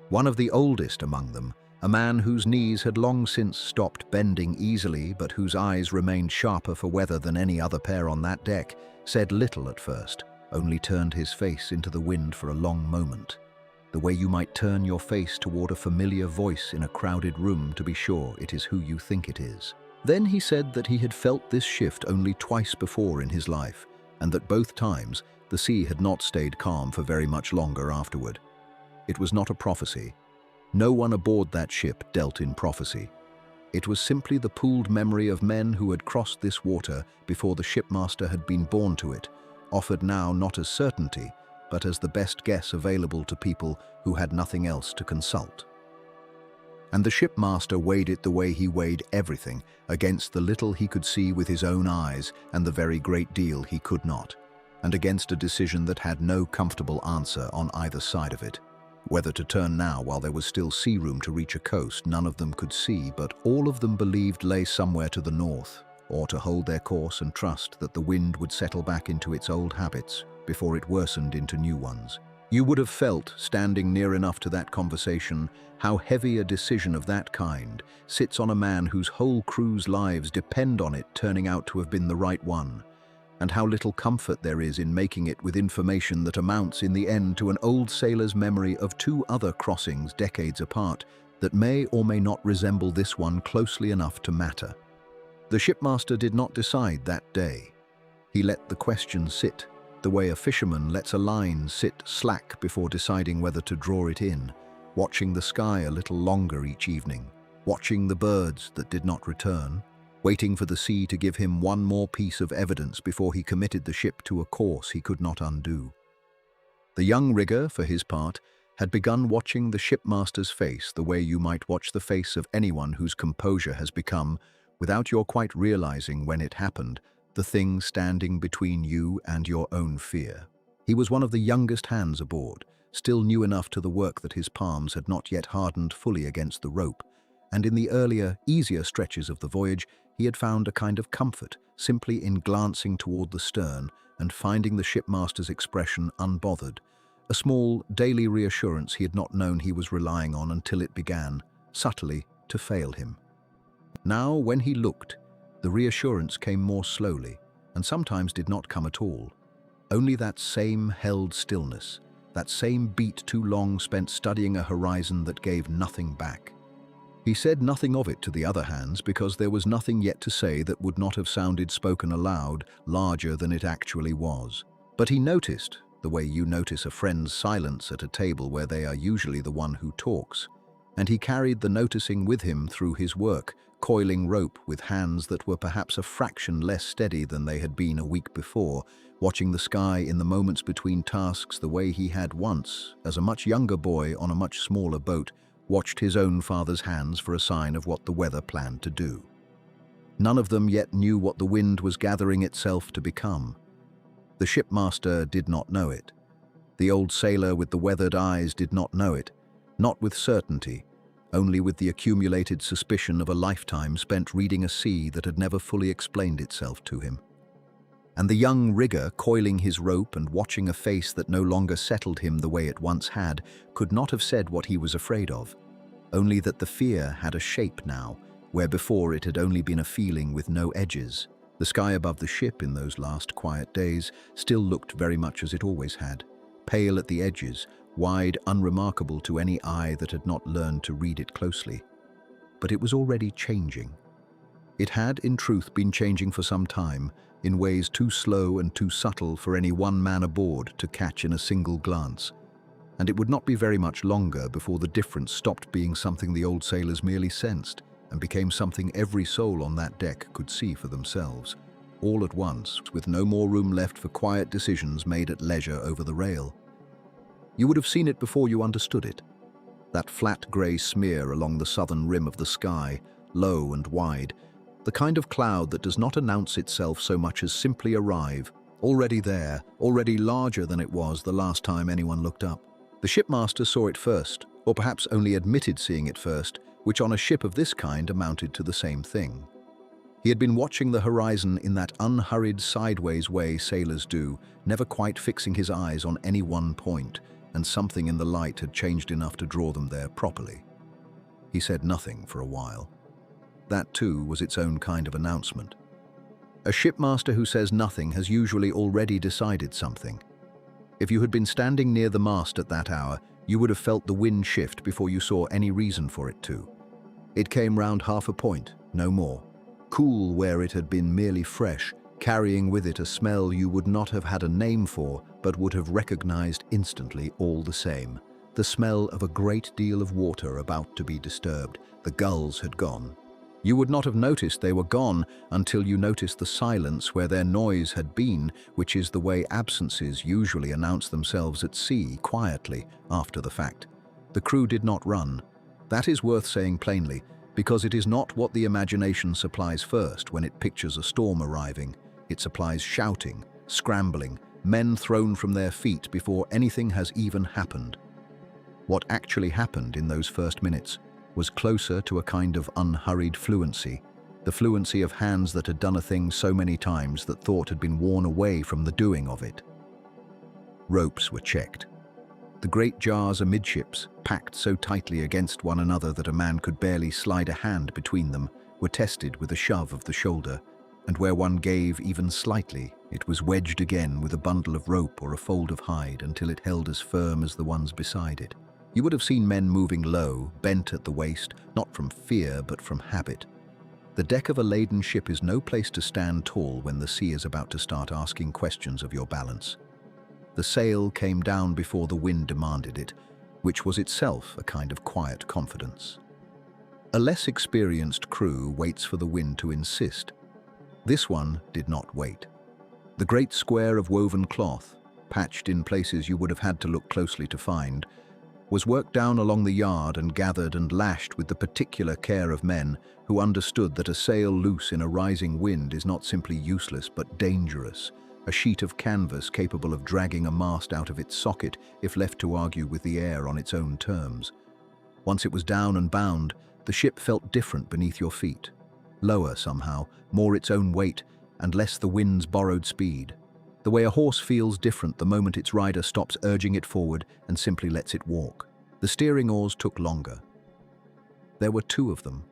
One of the oldest among them, a man whose knees had long since stopped bending easily but whose eyes remained sharper for weather than any other pair on that deck, said little at first, only turned his face into the wind for a long moment, the way you might turn your face toward a familiar voice in a crowded room to be sure it is who you think it is. Then he said that he had felt this shift only twice before in his life, and that both times the sea had not stayed calm for very much longer afterward. It was not a prophecy. No one aboard that ship dealt in prophecy. It was simply the pooled memory of men who had crossed this water before the shipmaster had been born to it, offered now not as certainty, but as the best guess available to people who had nothing else to consult. And the shipmaster weighed it the way he weighed everything, against the little he could see with his own eyes and the very great deal he could not, and against a decision that had no comfortable answer on either side of it. Whether to turn now while there was still sea room to reach a coast none of them could see, but all of them believed lay somewhere to the north, or to hold their course and trust that the wind would settle back into its old habits before it worsened into new ones. You would have felt, standing near enough to that conversation, how heavy a decision of that kind sits on a man whose whole crew's lives depend on it turning out to have been the right one, and how little comfort there is in making it with information that amounts in the end to an old sailor's memory of two other crossings decades apart that may or may not resemble this one closely enough to matter. The shipmaster did not decide that day. He let the question sit, the way a fisherman lets a line sit slack before deciding whether to draw it in, watching the sky a little longer each evening, watching the birds that did not return, waiting for the sea to give him one more piece of evidence before he committed the ship to a course he could not undo. The young rigger, for his part, had begun watching the shipmaster's face the way you might watch the face of anyone whose composure has become, without your quite realizing when it happened, the thing standing between you and your own fear. He was one of the youngest hands aboard, still new enough to the work that his palms had not yet hardened fully against the rope, and in the earlier, easier stretches of the voyage, he had found a kind of comfort simply in glancing toward the stern and finding the shipmaster's expression unbothered, a small, daily reassurance he had not known he was relying on until it began, subtly, to fail him. Now, when he looked, the reassurance came more slowly, and sometimes did not come at all. Only that same held stillness, that same beat too long spent studying a horizon that gave nothing back. He said nothing of it to the other hands because there was nothing yet to say that would not have sounded spoken aloud, larger than it actually was. But he noticed, the way you notice a friend's silence at a table where they are usually the one who talks, and he carried the noticing with him through his work, coiling rope with hands that were perhaps a fraction less steady than they had been a week before, watching the sky in the moments between tasks the way he had once, as a much younger boy on a much smaller boat, watched his own father's hands for a sign of what the weather planned to do. None of them yet knew what the wind was gathering itself to become. The shipmaster did not know it. The old sailor with the weathered eyes did not know it, not with certainty, only with the accumulated suspicion of a lifetime spent reading a sea that had never fully explained itself to him. And the young rigger, coiling his rope and watching a face that no longer settled him the way it once had, could not have said what he was afraid of, only that the fear had a shape now, where before it had only been a feeling with no edges. The sky above the ship in those last quiet days still looked very much as it always had, pale at the edges, wide, unremarkable to any eye that had not learned to read it closely. But it was already changing. It had, in truth, been changing for some time, in ways too slow and too subtle for any one man aboard to catch in a single glance. And it would not be very much longer before the difference stopped being something the old sailors merely sensed and became something every soul on that deck could see for themselves, all at once, with no more room left for quiet decisions made at leisure over the rail. You would have seen it before you understood it. That flat grey smear along the southern rim of the sky, low and wide, the kind of cloud that does not announce itself so much as simply arrive, already there, already larger than it was the last time anyone looked up. The shipmaster saw it first, or perhaps only admitted seeing it first, which on a ship of this kind amounted to the same thing. He had been watching the horizon in that unhurried sideways way sailors do, never quite fixing his eyes on any one point, and something in the light had changed enough to draw them there properly. He said nothing for a while. That too was its own kind of announcement. A shipmaster who says nothing has usually already decided something. If you had been standing near the mast at that hour, you would have felt the wind shift before you saw any reason for it to. It came round half a point, no more. Cool where it had been merely fresh, carrying with it a smell you would not have had a name for, but would have recognized instantly all the same. The smell of a great deal of water about to be disturbed. The gulls had gone. You would not have noticed they were gone until you noticed the silence where their noise had been, which is the way absences usually announce themselves at sea, quietly, after the fact. The crew did not run. That is worth saying plainly, because it is not what the imagination supplies first when it pictures a storm arriving. It supplies shouting, scrambling, men thrown from their feet before anything has even happened. What actually happened in those first minutes was closer to a kind of unhurried fluency, the fluency of hands that had done a thing so many times that thought had been worn away from the doing of it. Ropes were checked. The great jars amidships, packed so tightly against one another that a man could barely slide a hand between them, were tested with a shove of the shoulder, and where one gave even slightly, it was wedged again with a bundle of rope or a fold of hide until it held as firm as the ones beside it. You would have seen men moving low, bent at the waist, not from fear but from habit. The deck of a laden ship is no place to stand tall when the sea is about to start asking questions of your balance. The sail came down before the wind demanded it, which was itself a kind of quiet confidence. A less experienced crew waits for the wind to insist. This one did not wait. The great square of woven cloth, patched in places you would have had to look closely to find, was worked down along the yard and gathered and lashed with the particular care of men who understood that a sail loose in a rising wind is not simply useless but dangerous, a sheet of canvas capable of dragging a mast out of its socket if left to argue with the air on its own terms. Once it was down and bound, the ship felt different beneath your feet, lower somehow, more its own weight and less the wind's borrowed speed. The way a horse feels different the moment its rider stops urging it forward and simply lets it walk. The steering oars took longer. There were two of them,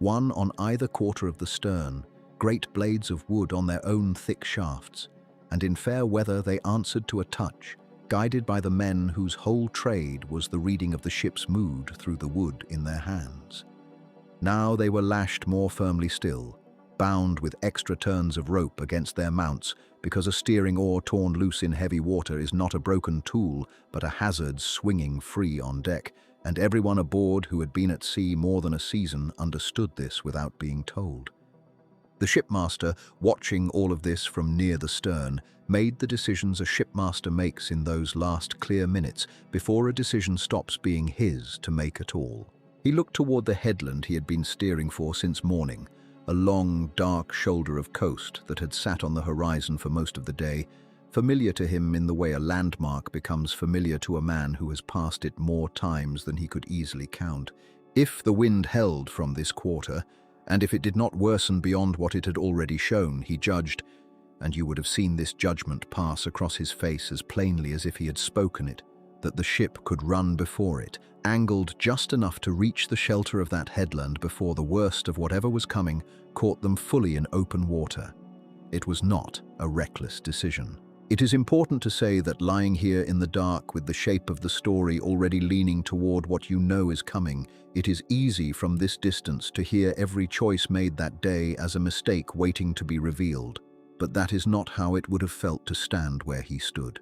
one on either quarter of the stern, great blades of wood on their own thick shafts, and in fair weather they answered to a touch, guided by the men whose whole trade was the reading of the ship's mood through the wood in their hands. Now they were lashed more firmly still, bound with extra turns of rope against their mounts, because a steering oar torn loose in heavy water is not a broken tool, but a hazard swinging free on deck, and everyone aboard who had been at sea more than a season understood this without being told. The shipmaster, watching all of this from near the stern, made the decisions a shipmaster makes in those last clear minutes before a decision stops being his to make at all. He looked toward the headland he had been steering for since morning, a long, dark shoulder of coast that had sat on the horizon for most of the day, familiar to him in the way a landmark becomes familiar to a man who has passed it more times than he could easily count. If the wind held from this quarter, and if it did not worsen beyond what it had already shown, he judged, and you would have seen this judgment pass across his face as plainly as if he had spoken it, that the ship could run before it, angled just enough to reach the shelter of that headland before the worst of whatever was coming caught them fully in open water. It was not a reckless decision. It is important to say that lying here in the dark with the shape of the story already leaning toward what you know is coming, it is easy from this distance to hear every choice made that day as a mistake waiting to be revealed, but that is not how it would have felt to stand where he stood.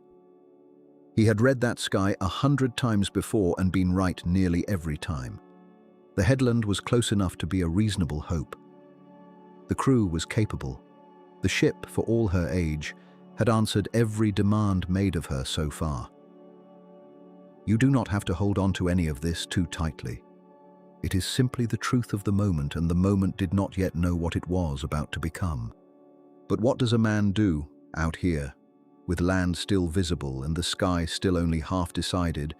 He had read that sky 100 times before and been right nearly every time. The headland was close enough to be a reasonable hope. The crew was capable. The ship, for all her age, had answered every demand made of her so far. You do not have to hold on to any of this too tightly. It is simply the truth of the moment, and the moment did not yet know what it was about to become. But what does a man do out here, with land still visible and the sky still only half decided,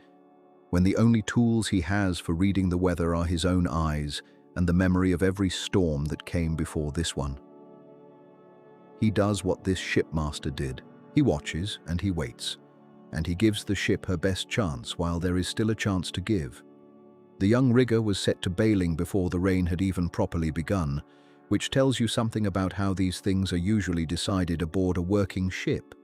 when the only tools he has for reading the weather are his own eyes and the memory of every storm that came before this one? He does what this shipmaster did. He watches and he waits, and he gives the ship her best chance while there is still a chance to give. The young rigger was set to bailing before the rain had even properly begun, which tells you something about how these things are usually decided aboard a working ship.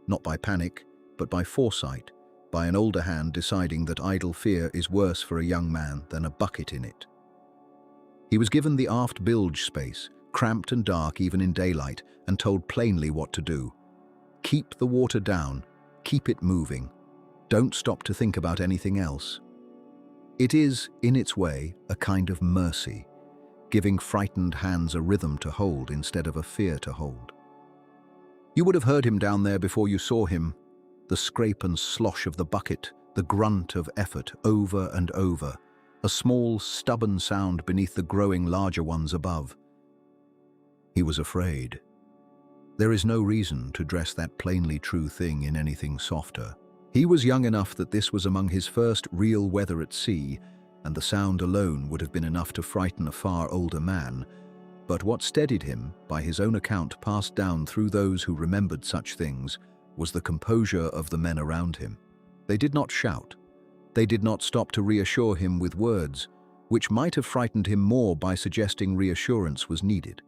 Not by panic, but by foresight, by an older hand deciding that idle fear is worse for a young man than a bucket in it. He was given the aft bilge space, cramped and dark even in daylight, and told plainly what to do. Keep the water down, keep it moving. Don't stop to think about anything else. It is, in its way, a kind of mercy, giving frightened hands a rhythm to hold instead of a fear to hold. You would have heard him down there before you saw him, the scrape and slosh of the bucket, the grunt of effort over and over, a small, stubborn sound beneath the growing larger ones above. He was afraid. There is no reason to dress that plainly true thing in anything softer. He was young enough that this was among his first real weather at sea, and the sound alone would have been enough to frighten a far older man. But what steadied him, by his own account passed down through those who remembered such things, was the composure of the men around him. They did not shout. They did not stop to reassure him with words, which might have frightened him more by suggesting reassurance was needed.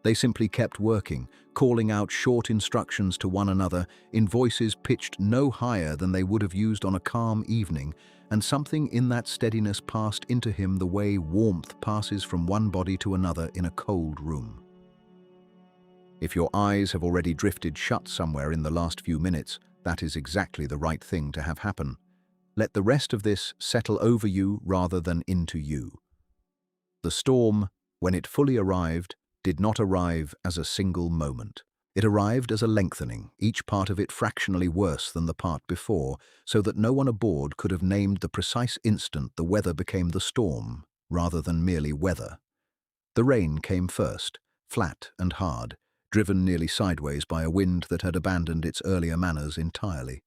They simply kept working, calling out short instructions to one another in voices pitched no higher than they would have used on a calm evening, and something in that steadiness passed into him the way warmth passes from one body to another in a cold room. If your eyes have already drifted shut somewhere in the last few minutes, that is exactly the right thing to have happen. Let the rest of this settle over you rather than into you. The storm, when it fully arrived, did not arrive as a single moment. It arrived as a lengthening, each part of it fractionally worse than the part before, so that no one aboard could have named the precise instant the weather became the storm, rather than merely weather. The rain came first, flat and hard, driven nearly sideways by a wind that had abandoned its earlier manners entirely.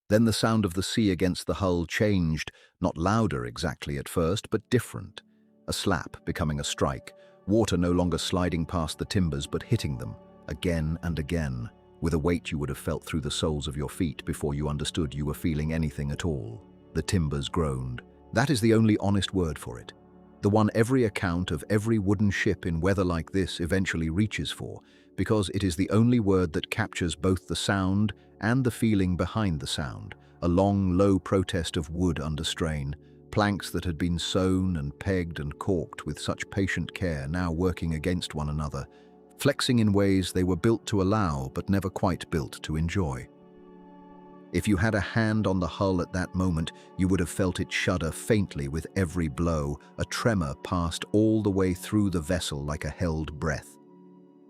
Then the sound of the sea against the hull changed, not louder exactly at first, but different. A slap becoming a strike, water no longer sliding past the timbers but hitting them, again and again, with a weight you would have felt through the soles of your feet before you understood you were feeling anything at all. The timbers groaned. That is the only honest word for it. The one every account of every wooden ship in weather like this eventually reaches for, because it is the only word that captures both the sound and the feeling behind the sound, a long, low protest of wood under strain, Planks that had been sewn and pegged and caulked with such patient care now working against one another, flexing in ways they were built to allow but never quite built to enjoy. If you had a hand on the hull at that moment, you would have felt it shudder faintly with every blow. A tremor passed all the way through the vessel like a held breath.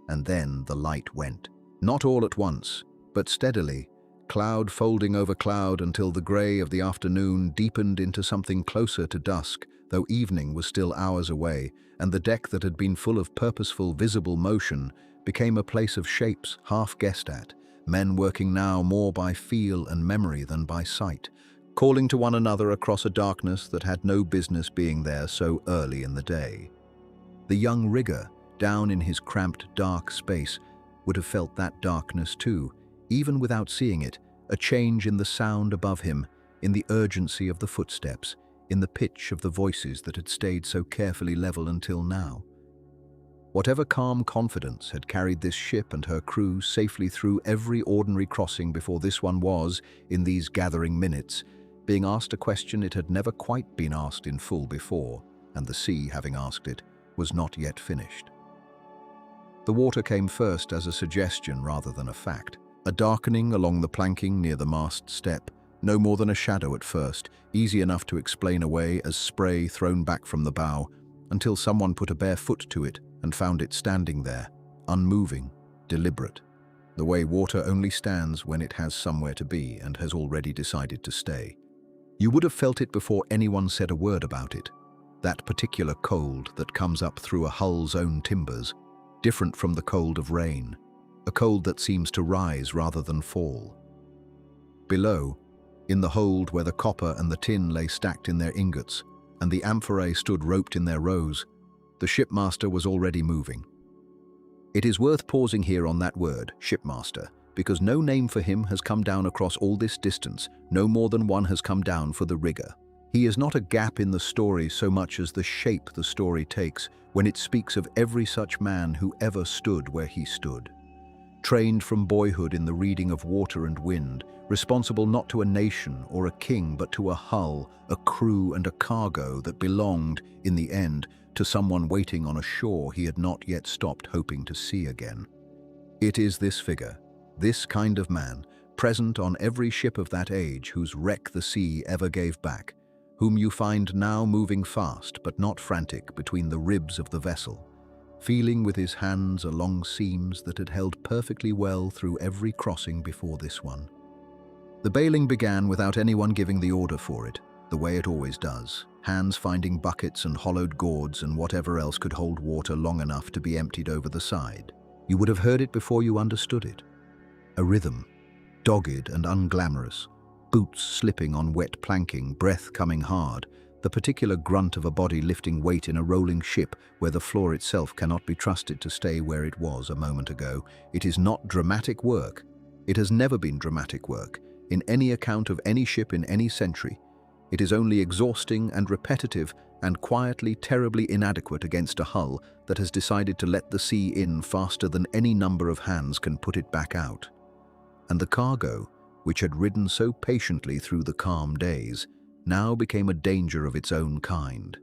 And then the light went. Not all at once, but steadily, cloud folding over cloud until the grey of the afternoon deepened into something closer to dusk, though evening was still hours away, and the deck that had been full of purposeful, visible motion became a place of shapes half guessed at, men working now more by feel and memory than by sight, calling to one another across a darkness that had no business being there so early in the day. The young rigger, down in his cramped, dark space, would have felt that darkness too, even without seeing it, a change in the sound above him, in the urgency of the footsteps, in the pitch of the voices that had stayed so carefully level until now. Whatever calm confidence had carried this ship and her crew safely through every ordinary crossing before this one was, in these gathering minutes, being asked a question it had never quite been asked in full before, and the sea, having asked it, was not yet finished. The water came first as a suggestion rather than a fact, a darkening along the planking near the mast step, no more than a shadow at first, easy enough to explain away as spray thrown back from the bow, until someone put a bare foot to it and found it standing there, unmoving, deliberate, the way water only stands when it has somewhere to be and has already decided to stay. You would have felt it before anyone said a word about it, that particular cold that comes up through a hull's own timbers, different from the cold of rain, a cold that seems to rise rather than fall. Below, in the hold where the copper and the tin lay stacked in their ingots, and the amphorae stood roped in their rows, the shipmaster was already moving. It is worth pausing here on that word, shipmaster, because no name for him has come down across all this distance, no more than one has come down for the rigger. He is not a gap in the story so much as the shape the story takes when it speaks of every such man who ever stood where he stood. Trained from boyhood in the reading of water and wind, responsible not to a nation or a king but to a hull, a crew and a cargo that belonged, in the end, to someone waiting on a shore he had not yet stopped hoping to see again. It is this figure, this kind of man, present on every ship of that age whose wreck the sea ever gave back, whom you find now moving fast but not frantic between the ribs of the vessel, feeling with his hands along seams that had held perfectly well through every crossing before this one. The bailing began without anyone giving the order for it, the way it always does, hands finding buckets and hollowed gourds and whatever else could hold water long enough to be emptied over the side. You would have heard it before you understood it. A rhythm, dogged and unglamorous, boots slipping on wet planking, breath coming hard, the particular grunt of a body lifting weight in a rolling ship where the floor itself cannot be trusted to stay where it was a moment ago. It is not dramatic work. It has never been dramatic work, in any account of any ship in any century. It is only exhausting and repetitive and quietly terribly inadequate against a hull that has decided to let the sea in faster than any number of hands can put it back out. And the cargo, which had ridden so patiently through the calm days, now became a danger of its own kind.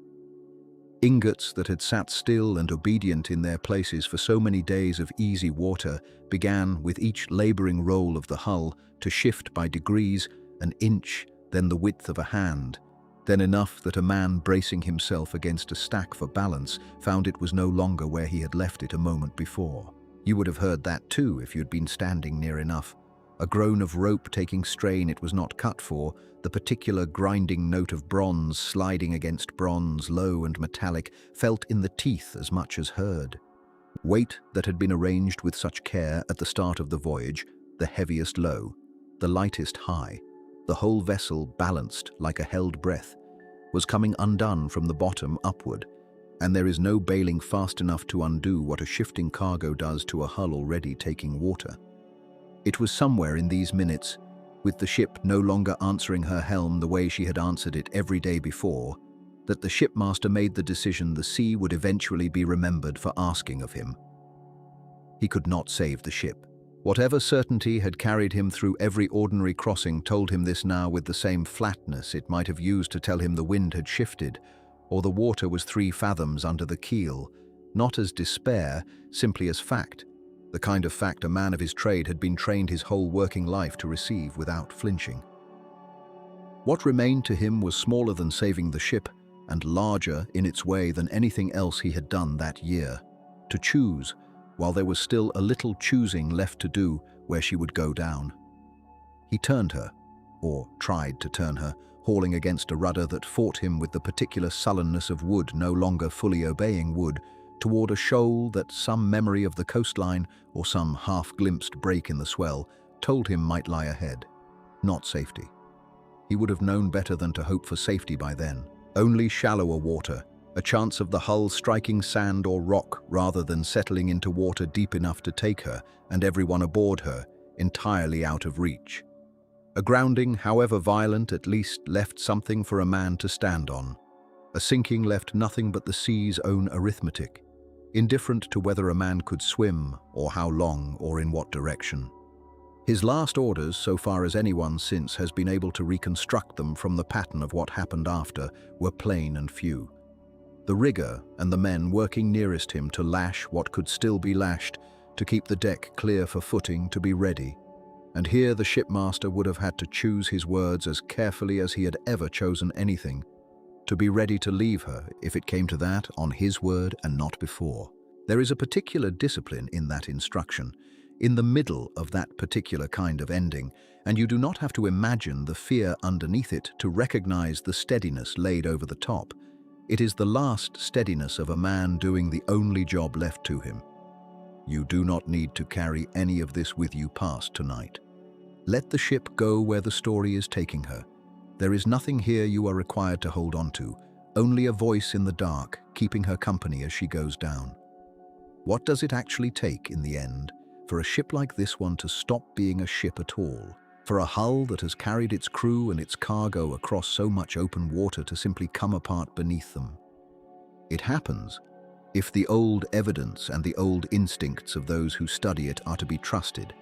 Ingots that had sat still and obedient in their places for so many days of easy water began, with each laboring roll of the hull, to shift by degrees, an inch, then the width of a hand, then enough that a man bracing himself against a stack for balance found it was no longer where he had left it a moment before. You would have heard that too if you'd been standing near enough. A groan of rope taking strain it was not cut for, the particular grinding note of bronze sliding against bronze, low and metallic, felt in the teeth as much as heard. Weight that had been arranged with such care at the start of the voyage, the heaviest low, the lightest high, the whole vessel balanced like a held breath, was coming undone from the bottom upward, and there is no bailing fast enough to undo what a shifting cargo does to a hull already taking water. It was somewhere in these minutes, with the ship no longer answering her helm the way she had answered it every day before, that the shipmaster made the decision the sea would eventually be remembered for asking of him. He could not save the ship. Whatever certainty had carried him through every ordinary crossing told him this now with the same flatness it might have used to tell him the wind had shifted, or the water was 3 fathoms under the keel, not as despair, simply as fact, the kind of fact a man of his trade had been trained his whole working life to receive without flinching. What remained to him was smaller than saving the ship, and larger in its way than anything else he had done that year. To choose, while there was still a little choosing left to do, where she would go down. He turned her, or tried to turn her, hauling against a rudder that fought him with the particular sullenness of wood no longer fully obeying wood, toward a shoal that some memory of the coastline or some half-glimpsed break in the swell told him might lie ahead. Not safety. He would have known better than to hope for safety by then. Only shallower water, a chance of the hull striking sand or rock rather than settling into water deep enough to take her and everyone aboard her, entirely out of reach. A grounding, however violent, at least left something for a man to stand on. A sinking left nothing but the sea's own arithmetic, indifferent to whether a man could swim or how long or in what direction. His last orders, so far as anyone since has been able to reconstruct them from the pattern of what happened after, were plain and few. The rigger and the men working nearest him to lash what could still be lashed, to keep the deck clear for footing, to be ready. And here the shipmaster would have had to choose his words as carefully as he had ever chosen anything, to be ready to leave her, if it came to that, on his word and not before. There is a particular discipline in that instruction, in the middle of that particular kind of ending, and you do not have to imagine the fear underneath it to recognize the steadiness laid over the top. It is the last steadiness of a man doing the only job left to him. You do not need to carry any of this with you past tonight. Let the ship go where the story is taking her. There is nothing here you are required to hold on to, only a voice in the dark keeping her company as she goes down. What does it actually take in the end for a ship like this one to stop being a ship at all? For a hull that has carried its crew and its cargo across so much open water to simply come apart beneath them? It happens, if the old evidence and the old instincts of those who study it are to be trusted,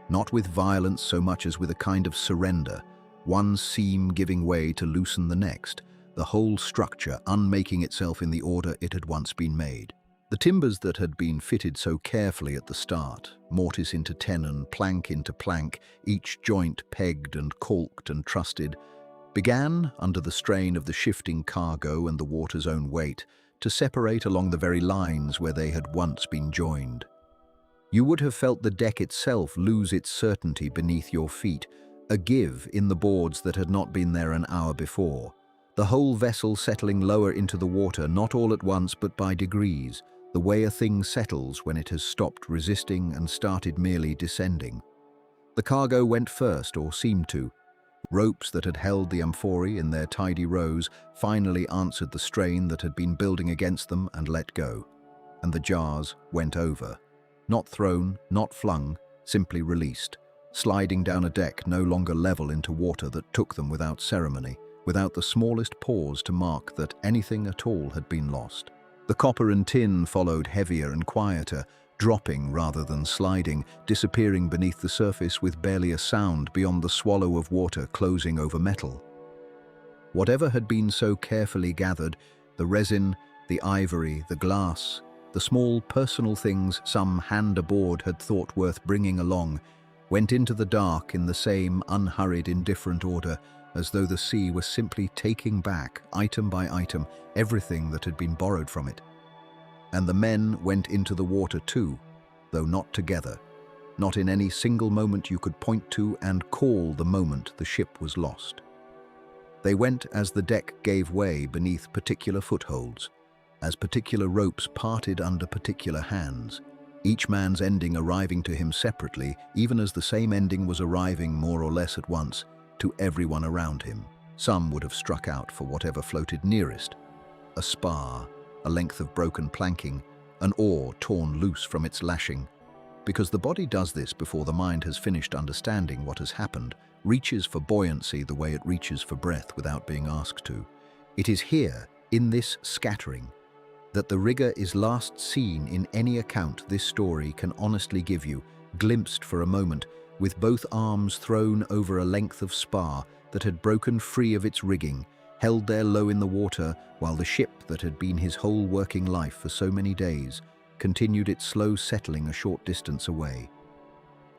not with violence so much as with a kind of surrender, one seam giving way to loosen the next, the whole structure unmaking itself in the order it had once been made. The timbers that had been fitted so carefully at the start, mortise into tenon, plank into plank, each joint pegged and caulked and trusted, began, under the strain of the shifting cargo and the water's own weight, to separate along the very lines where they had once been joined. You would have felt the deck itself lose its certainty beneath your feet, a give in the boards that had not been there an hour before, the whole vessel settling lower into the water, not all at once but by degrees, the way a thing settles when it has stopped resisting and started merely descending. The cargo went first, or seemed to. Ropes that had held the amphorae in their tidy rows finally answered the strain that had been building against them and let go, and the jars went over. Not thrown, not flung, simply released, sliding down a deck no longer level into water that took them without ceremony, without the smallest pause to mark that anything at all had been lost. The copper and tin followed heavier and quieter, dropping rather than sliding, disappearing beneath the surface with barely a sound beyond the swallow of water closing over metal. Whatever had been so carefully gathered, the resin, the ivory, the glass, the small personal things some hand aboard had thought worth bringing along, went into the dark in the same unhurried, indifferent order, as though the sea was simply taking back, item by item, everything that had been borrowed from it. And the men went into the water too, though not together, not in any single moment you could point to and call the moment the ship was lost. They went as the deck gave way beneath particular footholds, as particular ropes parted under particular hands, each man's ending arriving to him separately, even as the same ending was arriving more or less at once to everyone around him. Some would have struck out for whatever floated nearest. A spar, a length of broken planking, an oar torn loose from its lashing. Because the body does this before the mind has finished understanding what has happened, reaches for buoyancy the way it reaches for breath without being asked to. It is here, in this scattering, that the rigger is last seen in any account this story can honestly give you, glimpsed for a moment, with both arms thrown over a length of spar that had broken free of its rigging, held there low in the water while the ship that had been his whole working life for so many days continued its slow settling a short distance away.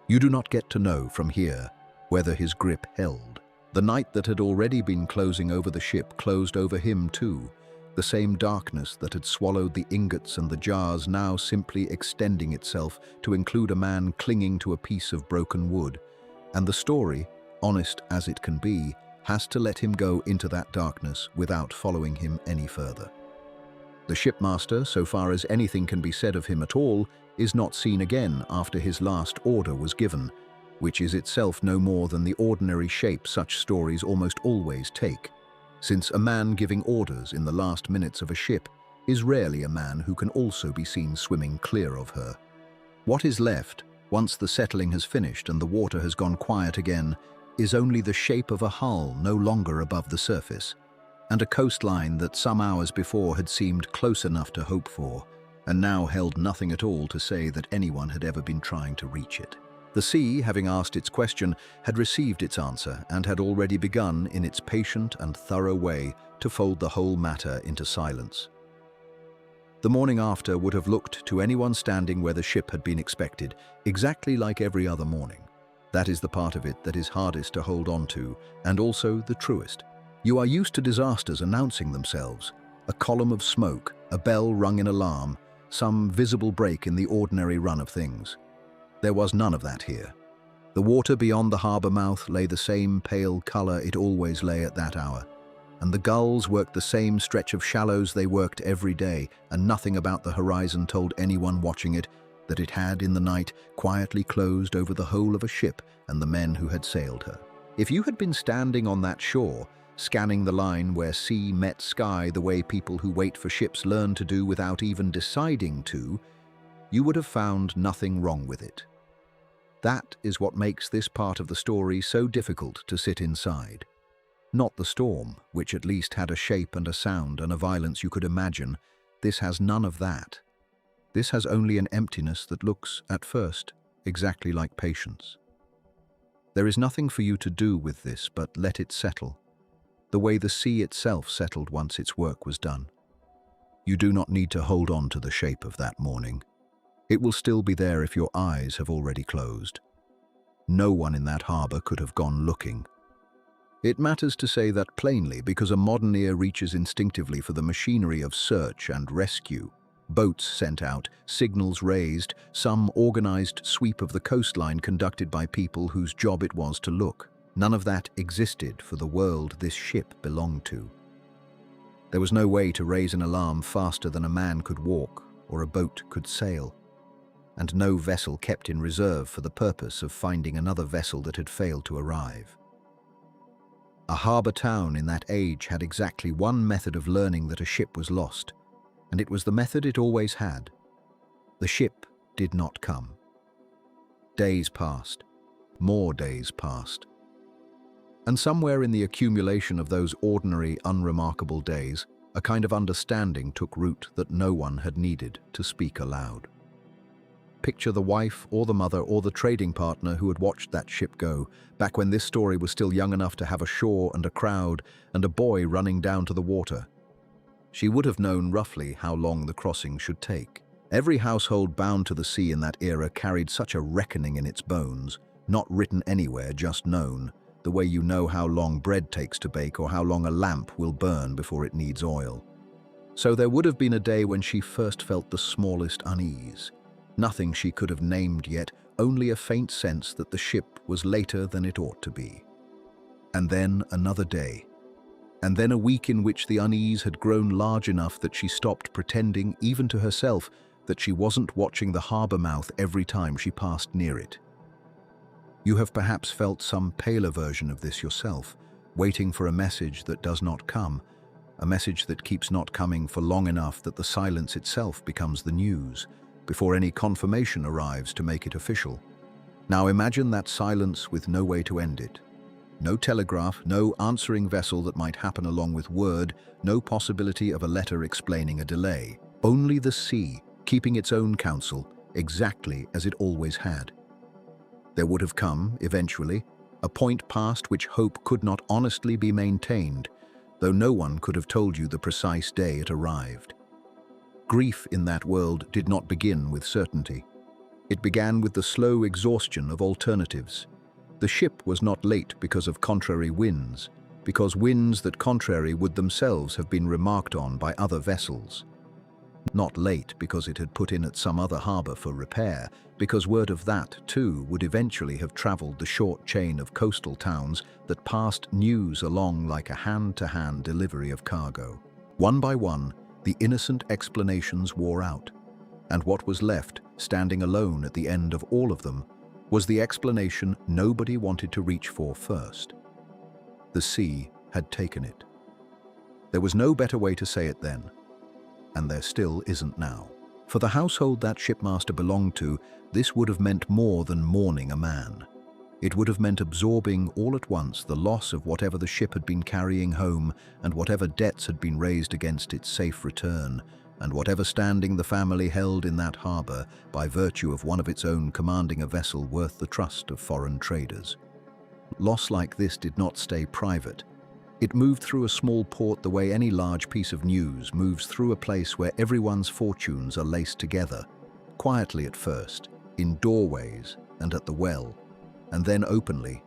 You do not get to know from here whether his grip held. The night that had already been closing over the ship closed over him too, the same darkness that had swallowed the ingots and the jars now simply extending itself to include a man clinging to a piece of broken wood. And the story, honest as it can be, has to let him go into that darkness without following him any further. The shipmaster, so far as anything can be said of him at all, is not seen again after his last order was given, which is itself no more than the ordinary shape such stories almost always take, since a man giving orders in the last minutes of a ship is rarely a man who can also be seen swimming clear of her. What is left, once the settling has finished and the water has gone quiet again, is only the shape of a hull no longer above the surface, and a coastline that some hours before had seemed close enough to hope for, and now held nothing at all to say that anyone had ever been trying to reach it. The sea, having asked its question, had received its answer and had already begun, in its patient and thorough way, to fold the whole matter into silence. The morning after would have looked to anyone standing where the ship had been expected, exactly like every other morning. That is the part of it that is hardest to hold on to, and also the truest. You are used to disasters announcing themselves. A column of smoke, a bell rung in alarm, some visible break in the ordinary run of things. There was none of that here. The water beyond the harbour mouth lay the same pale colour it always lay at that hour, and the gulls worked the same stretch of shallows they worked every day, and nothing about the horizon told anyone watching it that it had, in the night, quietly closed over the whole of a ship and the men who had sailed her. If you had been standing on that shore, scanning the line where sea met sky the way people who wait for ships learn to do without even deciding to, you would have found nothing wrong with it. That is what makes this part of the story so difficult to sit inside. Not the storm, which at least had a shape and a sound and a violence you could imagine. This has none of that. This has only an emptiness that looks, at first, exactly like patience. There is nothing for you to do with this but let it settle, the way the sea itself settled once its work was done. You do not need to hold on to the shape of that morning. It will still be there if your eyes have already closed. No one in that harbour could have gone looking. It matters to say that plainly because a modern ear reaches instinctively for the machinery of search and rescue. Boats sent out, signals raised, some organised sweep of the coastline conducted by people whose job it was to look. None of that existed for the world this ship belonged to. There was no way to raise an alarm faster than a man could walk or a boat could sail, and no vessel kept in reserve for the purpose of finding another vessel that had failed to arrive. A harbour town in that age had exactly one method of learning that a ship was lost, and it was the method it always had. The ship did not come. Days passed, more days passed, and somewhere in the accumulation of those ordinary, unremarkable days, a kind of understanding took root that no one had needed to speak aloud. Picture the wife or the mother or the trading partner who had watched that ship go, back when this story was still young enough to have a shore and a crowd and a boy running down to the water. She would have known roughly how long the crossing should take. Every household bound to the sea in that era carried such a reckoning in its bones, not written anywhere, just known, the way you know how long bread takes to bake or how long a lamp will burn before it needs oil. So there would have been a day when she first felt the smallest unease. Nothing she could have named yet, only a faint sense that the ship was later than it ought to be. And then another day. And then a week in which the unease had grown large enough that she stopped pretending, even to herself, that she wasn't watching the harbour mouth every time she passed near it. You have perhaps felt some paler version of this yourself, waiting for a message that does not come, a message that keeps not coming for long enough that the silence itself becomes the news, before any confirmation arrives to make it official. Now imagine that silence with no way to end it. No telegraph, no answering vessel that might happen along with word, no possibility of a letter explaining a delay. Only the sea, keeping its own counsel, exactly as it always had. There would have come, eventually, a point past which hope could not honestly be maintained, though no one could have told you the precise day it arrived. Grief in that world did not begin with certainty. It began with the slow exhaustion of alternatives. The ship was not late because of contrary winds, because winds that contrary would themselves have been remarked on by other vessels. Not late because it had put in at some other harbor for repair, because word of that, too, would eventually have traveled the short chain of coastal towns that passed news along like a hand-to-hand delivery of cargo. One by one, the innocent explanations wore out, and what was left, standing alone at the end of all of them, was the explanation nobody wanted to reach for first. The sea had taken it. There was no better way to say it then, and there still isn't now. For the household that shipmaster belonged to, this would have meant more than mourning a man. It would have meant absorbing all at once the loss of whatever the ship had been carrying home and whatever debts had been raised against its safe return, and whatever standing the family held in that harbor by virtue of one of its own commanding a vessel worth the trust of foreign traders. Loss like this did not stay private. It moved through a small port the way any large piece of news moves through a place where everyone's fortunes are laced together, quietly at first, in doorways and at the well, and then openly,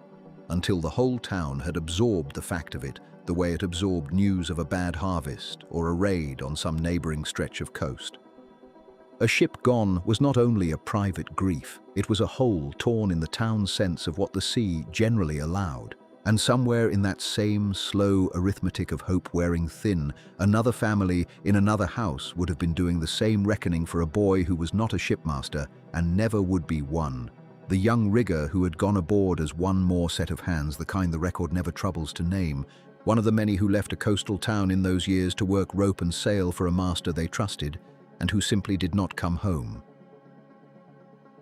until the whole town had absorbed the fact of it the way it absorbed news of a bad harvest or a raid on some neighboring stretch of coast. A ship gone was not only a private grief, it was a hole torn in the town's sense of what the sea generally allowed. And somewhere in that same slow arithmetic of hope wearing thin, another family in another house would have been doing the same reckoning for a boy who was not a shipmaster and never would be one. The young rigger who had gone aboard as one more set of hands, the kind the record never troubles to name, one of the many who left a coastal town in those years to work rope and sail for a master they trusted, and who simply did not come home.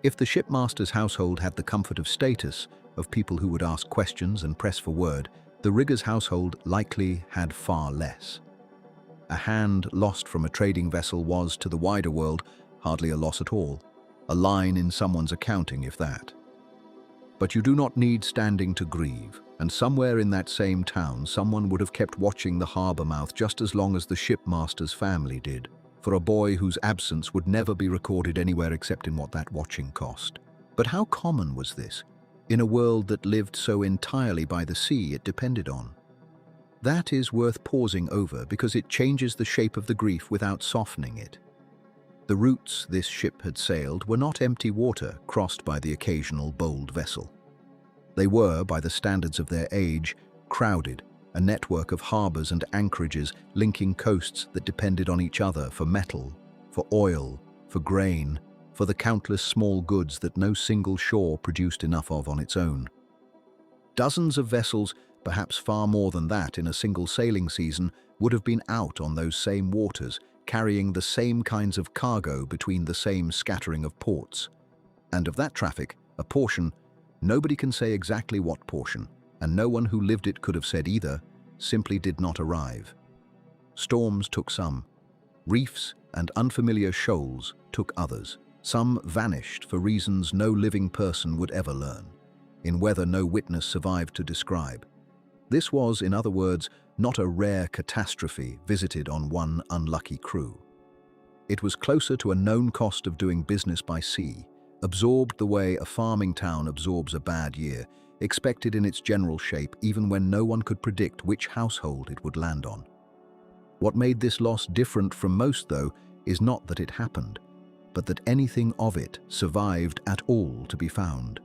If the shipmaster's household had the comfort of status, of people who would ask questions and press for word, the rigger's household likely had far less. A hand lost from a trading vessel was, to the wider world, hardly a loss at all, a line in someone's accounting if that. But you do not need standing to grieve, and somewhere in that same town someone would have kept watching the harbour mouth just as long as the shipmaster's family did, for a boy whose absence would never be recorded anywhere except in what that watching cost. But how common was this, in a world that lived so entirely by the sea it depended on? That is worth pausing over because it changes the shape of the grief without softening it. The routes this ship had sailed were not empty water crossed by the occasional bold vessel. They were, by the standards of their age, crowded, a network of harbours and anchorages linking coasts that depended on each other for metal, for oil, for grain, for the countless small goods that no single shore produced enough of on its own. Dozens of vessels, perhaps far more than that in a single sailing season, would have been out on those same waters, carrying the same kinds of cargo between the same scattering of ports. And of that traffic, a portion, nobody can say exactly what portion, and no one who lived it could have said either, simply did not arrive. Storms took some. Reefs and unfamiliar shoals took others. Some vanished for reasons no living person would ever learn, in weather no witness survived to describe. This was, in other words, not a rare catastrophe visited on one unlucky crew. It was closer to a known cost of doing business by sea, absorbed the way a farming town absorbs a bad year, expected in its general shape even when no one could predict which household it would land on. What made this loss different from most, though, is not that it happened, but that anything of it survived at all to be found.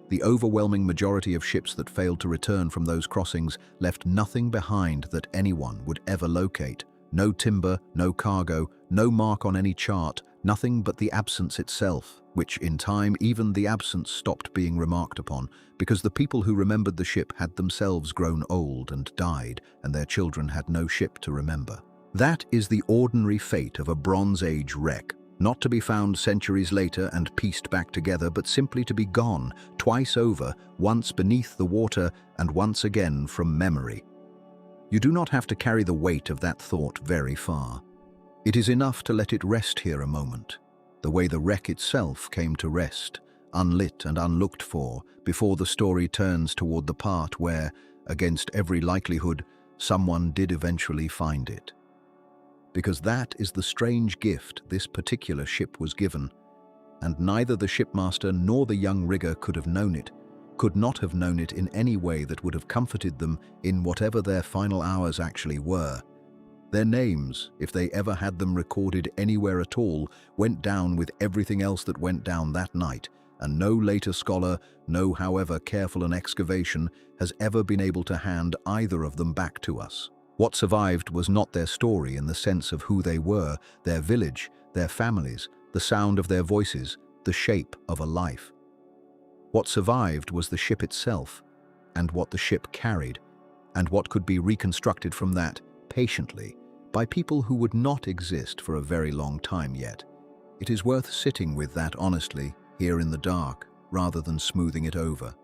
The overwhelming majority of ships that failed to return from those crossings left nothing behind that anyone would ever locate. No timber, no cargo, no mark on any chart, nothing but the absence itself, which in time even the absence stopped being remarked upon, because the people who remembered the ship had themselves grown old and died, and their children had no ship to remember. That is the ordinary fate of a Bronze Age wreck, not to be found centuries later and pieced back together, but simply to be gone, twice over, once beneath the water and once again from memory. You do not have to carry the weight of that thought very far. It is enough to let it rest here a moment, the way the wreck itself came to rest, unlit and unlooked for, before the story turns toward the part where, against every likelihood, someone did eventually find it. Because that is the strange gift this particular ship was given, and neither the shipmaster nor the young rigger could have known it, could not have known it in any way that would have comforted them in whatever their final hours actually were. Their names, if they ever had them recorded anywhere at all, went down with everything else that went down that night, and no later scholar, no however careful an excavation, has ever been able to hand either of them back to us. What survived was not their story in the sense of who they were, their village, their families, the sound of their voices, the shape of a life. What survived was the ship itself, and what the ship carried, and what could be reconstructed from that, patiently, by people who would not exist for a very long time yet. It is worth sitting with that honestly, here in the dark, rather than smoothing it over.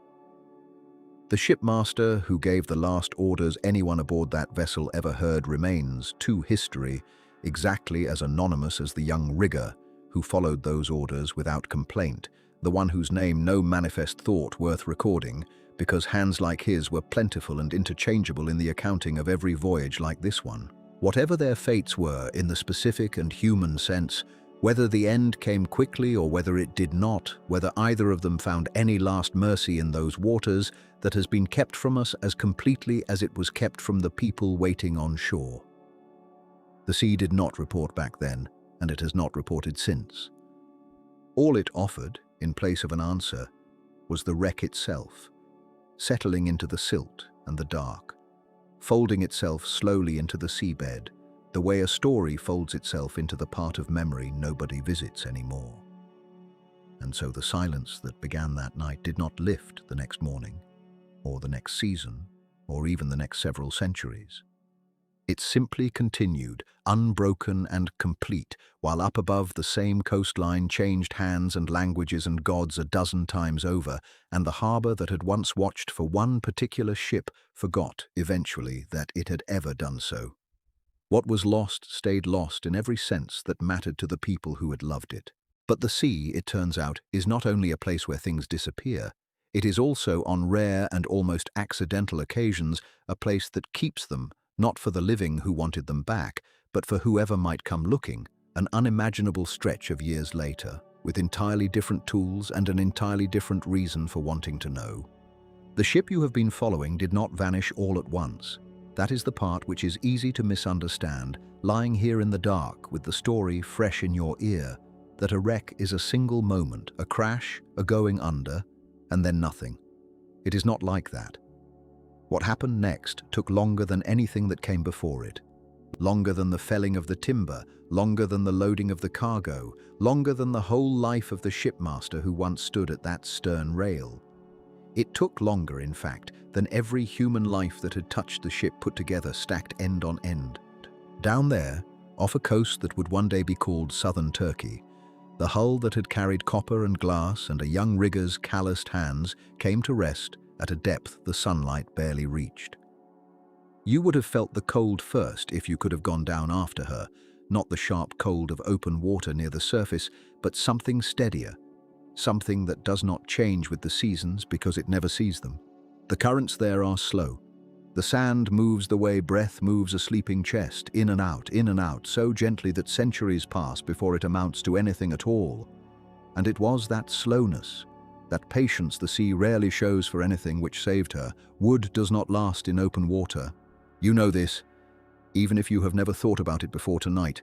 The shipmaster who gave the last orders anyone aboard that vessel ever heard remains, to history, exactly as anonymous as the young rigger who followed those orders without complaint, the one whose name no manifest thought worth recording, because hands like his were plentiful and interchangeable in the accounting of every voyage like this one. Whatever their fates were in the specific and human sense, whether the end came quickly or whether it did not, whether either of them found any last mercy in those waters that has been kept from us as completely as it was kept from the people waiting on shore. The sea did not report back then, and it has not reported since. All it offered, in place of an answer, was the wreck itself, settling into the silt and the dark, folding itself slowly into the seabed, the way a story folds itself into the part of memory nobody visits anymore. And so the silence that began that night did not lift the next morning, or the next season, or even the next several centuries. It simply continued, unbroken and complete, while up above the same coastline changed hands and languages and gods a dozen times over, and the harbour that had once watched for one particular ship forgot, eventually, that it had ever done so. What was lost stayed lost in every sense that mattered to the people who had loved it. But the sea, it turns out, is not only a place where things disappear, it is also, on rare and almost accidental occasions, a place that keeps them, not for the living who wanted them back, but for whoever might come looking, an unimaginable stretch of years later, with entirely different tools and an entirely different reason for wanting to know. The ship you have been following did not vanish all at once. That is the part which is easy to misunderstand, lying here in the dark with the story fresh in your ear, that a wreck is a single moment, a crash, a going under, and then nothing. It is not like that. What happened next took longer than anything that came before it. Longer than the felling of the timber, longer than the loading of the cargo, longer than the whole life of the shipmaster who once stood at that stern rail. It took longer, in fact, than every human life that had touched the ship put together, stacked end on end. Down there, off a coast that would one day be called southern Turkey, the hull that had carried copper and glass and a young rigger's calloused hands came to rest at a depth the sunlight barely reached. You would have felt the cold first if you could have gone down after her, not the sharp cold of open water near the surface, but something steadier, something that does not change with the seasons because it never sees them. The currents there are slow. The sand moves the way breath moves a sleeping chest, in and out, so gently that centuries pass before it amounts to anything at all. And it was that slowness, that patience the sea rarely shows for anything, which saved her. Wood does not last in open water. You know this, even if you have never thought about it before tonight.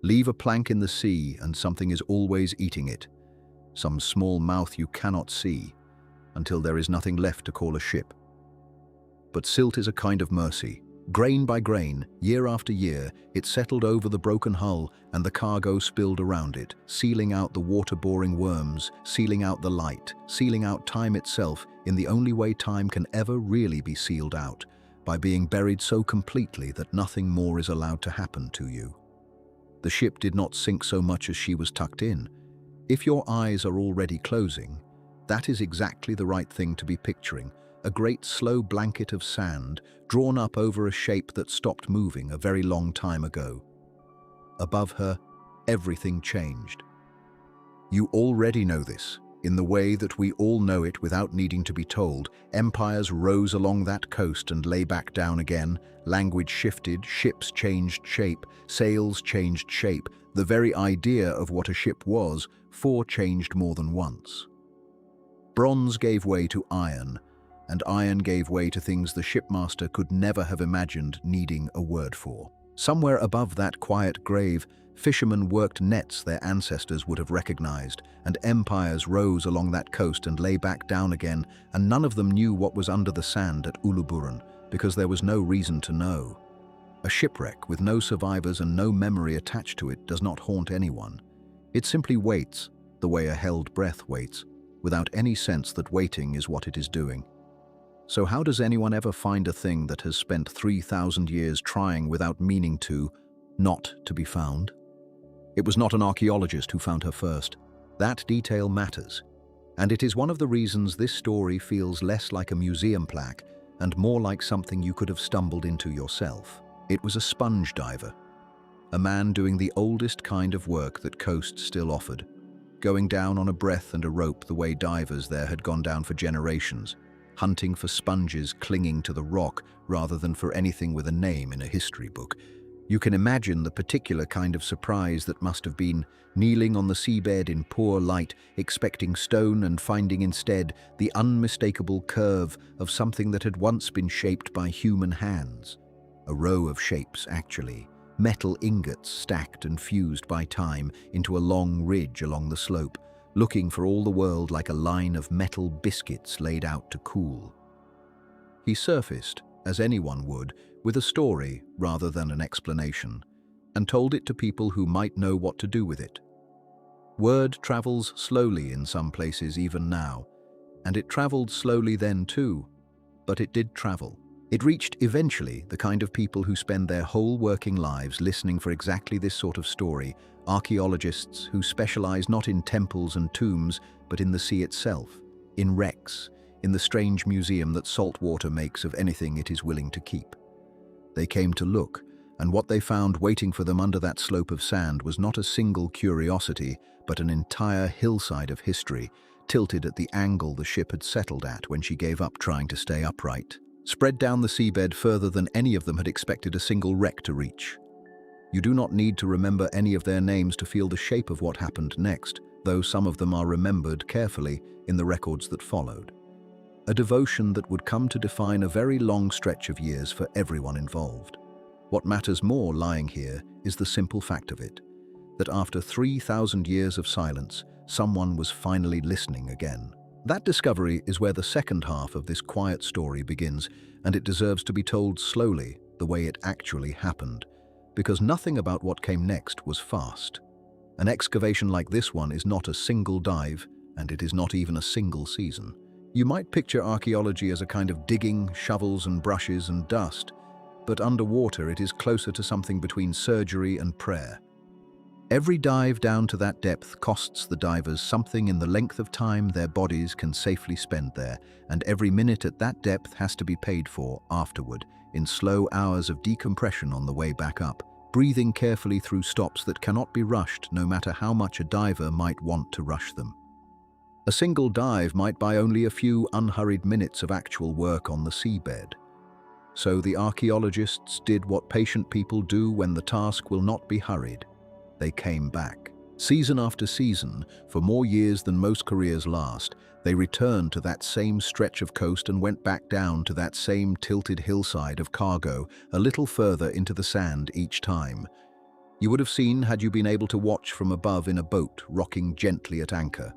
Leave a plank in the sea and something is always eating it, some small mouth you cannot see, until there is nothing left to call a ship. But silt is a kind of mercy. Grain by grain, year after year, it settled over the broken hull and the cargo spilled around it, sealing out the water-boring worms, sealing out the light, sealing out time itself in the only way time can ever really be sealed out, by being buried so completely that nothing more is allowed to happen to you. The ship did not sink so much as she was tucked in. If your eyes are already closing, that is exactly the right thing to be picturing, a great slow blanket of sand drawn up over a shape that stopped moving a very long time ago. Above her, everything changed. You already know this. In the way that we all know it without needing to be told, empires rose along that coast and lay back down again. Language shifted, ships changed shape, sails changed shape. The very idea of what a ship was, changed more than once. Bronze gave way to iron, and iron gave way to things the shipmaster could never have imagined needing a word for. Somewhere above that quiet grave, fishermen worked nets their ancestors would have recognized, and empires rose along that coast and lay back down again, and none of them knew what was under the sand at Uluburun, because there was no reason to know. A shipwreck with no survivors and no memory attached to it does not haunt anyone. It simply waits, the way a held breath waits, without any sense that waiting is what it is doing. So how does anyone ever find a thing that has spent 3,000 years trying without meaning to, not to be found? It was not an archaeologist who found her first. That detail matters, and it is one of the reasons this story feels less like a museum plaque and more like something you could have stumbled into yourself. It was a sponge diver, a man doing the oldest kind of work that coast still offered, going down on a breath and a rope the way divers there had gone down for generations, hunting for sponges clinging to the rock rather than for anything with a name in a history book. You can imagine the particular kind of surprise that must have been kneeling on the seabed in poor light, expecting stone and finding instead the unmistakable curve of something that had once been shaped by human hands. A row of shapes, actually, metal ingots stacked and fused by time into a long ridge along the slope, looking for all the world like a line of metal biscuits laid out to cool. He surfaced, as anyone would, with a story rather than an explanation, and told it to people who might know what to do with it. Word travels slowly in some places even now, and it traveled slowly then too, but it did travel. It reached eventually the kind of people who spend their whole working lives listening for exactly this sort of story, archaeologists who specialize not in temples and tombs, but in the sea itself, in wrecks, in the strange museum that salt water makes of anything it is willing to keep. They came to look, and what they found waiting for them under that slope of sand was not a single curiosity, but an entire hillside of history, tilted at the angle the ship had settled at when she gave up trying to stay upright, spread down the seabed further than any of them had expected a single wreck to reach. You do not need to remember any of their names to feel the shape of what happened next, though some of them are remembered carefully in the records that followed. A devotion that would come to define a very long stretch of years for everyone involved. What matters more lying here is the simple fact of it, that after 3,000 years of silence, someone was finally listening again. That discovery is where the second half of this quiet story begins, and it deserves to be told slowly, the way it actually happened, because nothing about what came next was fast. An excavation like this one is not a single dive, and it is not even a single season. You might picture archaeology as a kind of digging, shovels and brushes and dust, but underwater it is closer to something between surgery and prayer. Every dive down to that depth costs the divers something in the length of time their bodies can safely spend there, and every minute at that depth has to be paid for afterward, in slow hours of decompression on the way back up, breathing carefully through stops that cannot be rushed no matter how much a diver might want to rush them. A single dive might buy only a few unhurried minutes of actual work on the seabed. So the archaeologists did what patient people do when the task will not be hurried. They came back. Season after season, for more years than most careers last, they returned to that same stretch of coast and went back down to that same tilted hillside of cargo, a little further into the sand each time. You would have seen had you been able to watch from above in a boat rocking gently at anchor.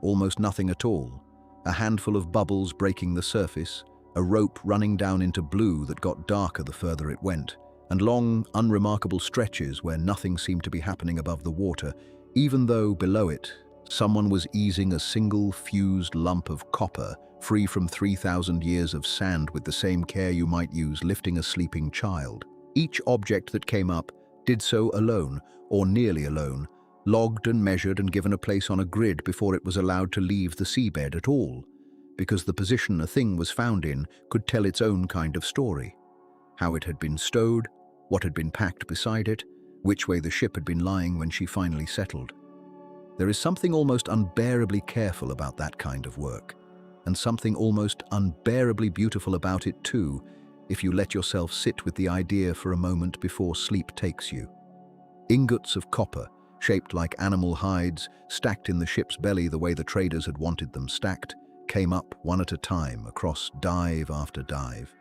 Almost nothing at all. A handful of bubbles breaking the surface, a rope running down into blue that got darker the further it went, and long, unremarkable stretches where nothing seemed to be happening above the water, even though below it, someone was easing a single fused lump of copper free from 3,000 years of sand with the same care you might use lifting a sleeping child. Each object that came up did so alone, or nearly alone, logged and measured and given a place on a grid before it was allowed to leave the seabed at all, because the position a thing was found in could tell its own kind of story. How it had been stowed, what had been packed beside it, which way the ship had been lying when she finally settled. There is something almost unbearably careful about that kind of work, and something almost unbearably beautiful about it too, if you let yourself sit with the idea for a moment before sleep takes you. Ingots of copper, shaped like animal hides, stacked in the ship's belly the way the traders had wanted them stacked, came up one at a time across dive after dive.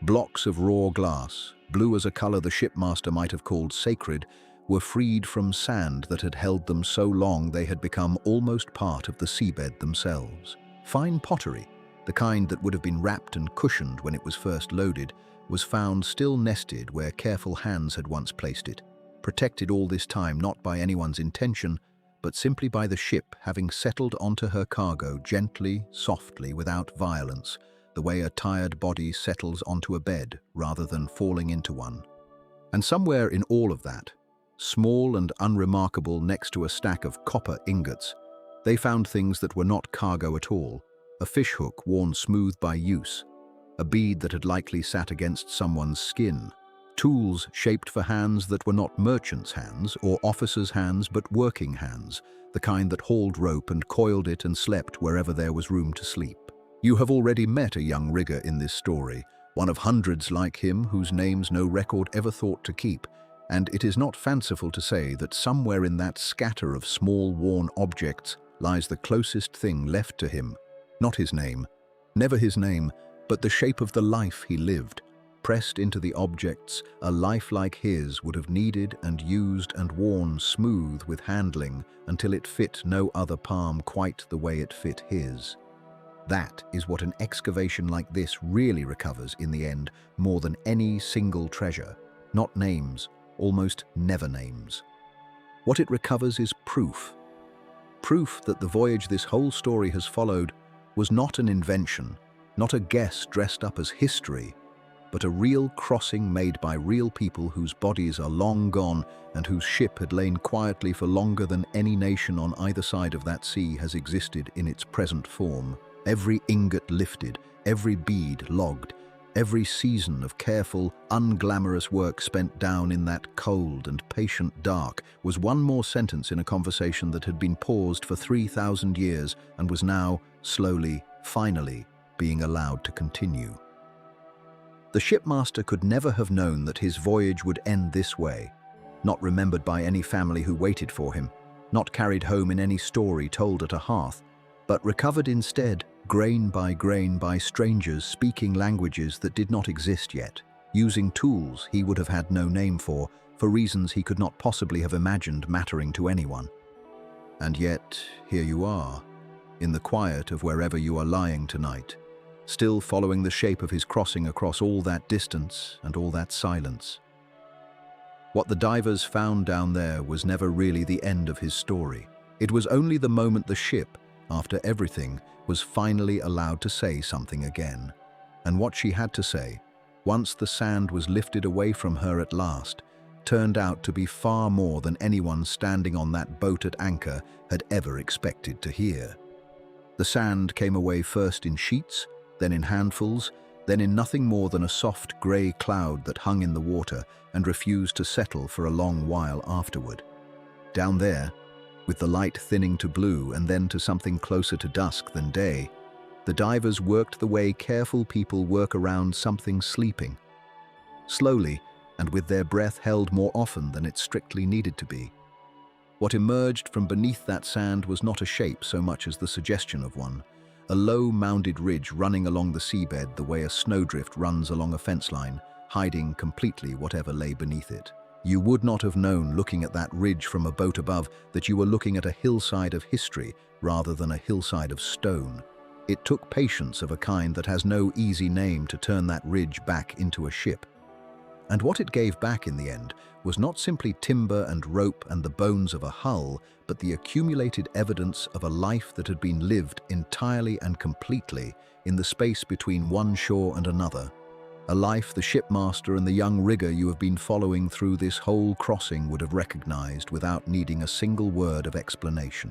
Blocks of raw glass, blue as a color the shipmaster might have called sacred, were freed from sand that had held them so long they had become almost part of the seabed themselves. Fine pottery, the kind that would have been wrapped and cushioned when it was first loaded, was found still nested where careful hands had once placed it, protected all this time not by anyone's intention, but simply by the ship having settled onto her cargo gently, softly, without violence, the way a tired body settles onto a bed rather than falling into one. And somewhere in all of that, small and unremarkable next to a stack of copper ingots, they found things that were not cargo at all: a fishhook worn smooth by use, a bead that had likely sat against someone's skin, tools shaped for hands that were not merchants' hands or officers' hands but working hands, the kind that hauled rope and coiled it and slept wherever there was room to sleep. You have already met a young rigger in this story, one of hundreds like him whose names no record ever thought to keep, and it is not fanciful to say that somewhere in that scatter of small worn objects lies the closest thing left to him, not his name, never his name, but the shape of the life he lived. Pressed into the objects, a life like his would have needed and used and worn smooth with handling until it fit no other palm quite the way it fit his. That is what an excavation like this really recovers in the end, more than any single treasure. Not names, almost never names. What it recovers is proof. Proof that the voyage this whole story has followed was not an invention, not a guess dressed up as history, but a real crossing made by real people whose bodies are long gone and whose ship had lain quietly for longer than any nation on either side of that sea has existed in its present form. Every ingot lifted, every bead logged, every season of careful, unglamorous work spent down in that cold and patient dark was one more sentence in a conversation that had been paused for 3,000 years and was now, slowly, finally, being allowed to continue. The shipmaster could never have known that his voyage would end this way, not remembered by any family who waited for him, not carried home in any story told at a hearth, but recovered instead, grain by strangers speaking languages that did not exist yet, using tools he would have had no name for reasons he could not possibly have imagined mattering to anyone. And yet, here you are, in the quiet of wherever you are lying tonight, still following the shape of his crossing across all that distance and all that silence. What the divers found down there was never really the end of his story. It was only the moment the ship, after everything, was finally allowed to say something again. And what she had to say, once the sand was lifted away from her at last, turned out to be far more than anyone standing on that boat at anchor had ever expected to hear. The sand came away first in sheets, then in handfuls, then in nothing more than a soft grey cloud that hung in the water and refused to settle for a long while afterward. Down there, with the light thinning to blue and then to something closer to dusk than day, the divers worked the way careful people work around something sleeping. Slowly, and with their breath held more often than it strictly needed to be. What emerged from beneath that sand was not a shape so much as the suggestion of one, a low mounded ridge running along the seabed the way a snowdrift runs along a fence line, hiding completely whatever lay beneath it. You would not have known looking at that ridge from a boat above that you were looking at a hillside of history rather than a hillside of stone. It took patience of a kind that has no easy name to turn that ridge back into a ship. And what it gave back in the end was not simply timber and rope and the bones of a hull, but the accumulated evidence of a life that had been lived entirely and completely in the space between one shore and another. A life the shipmaster and the young rigger you have been following through this whole crossing would have recognized without needing a single word of explanation.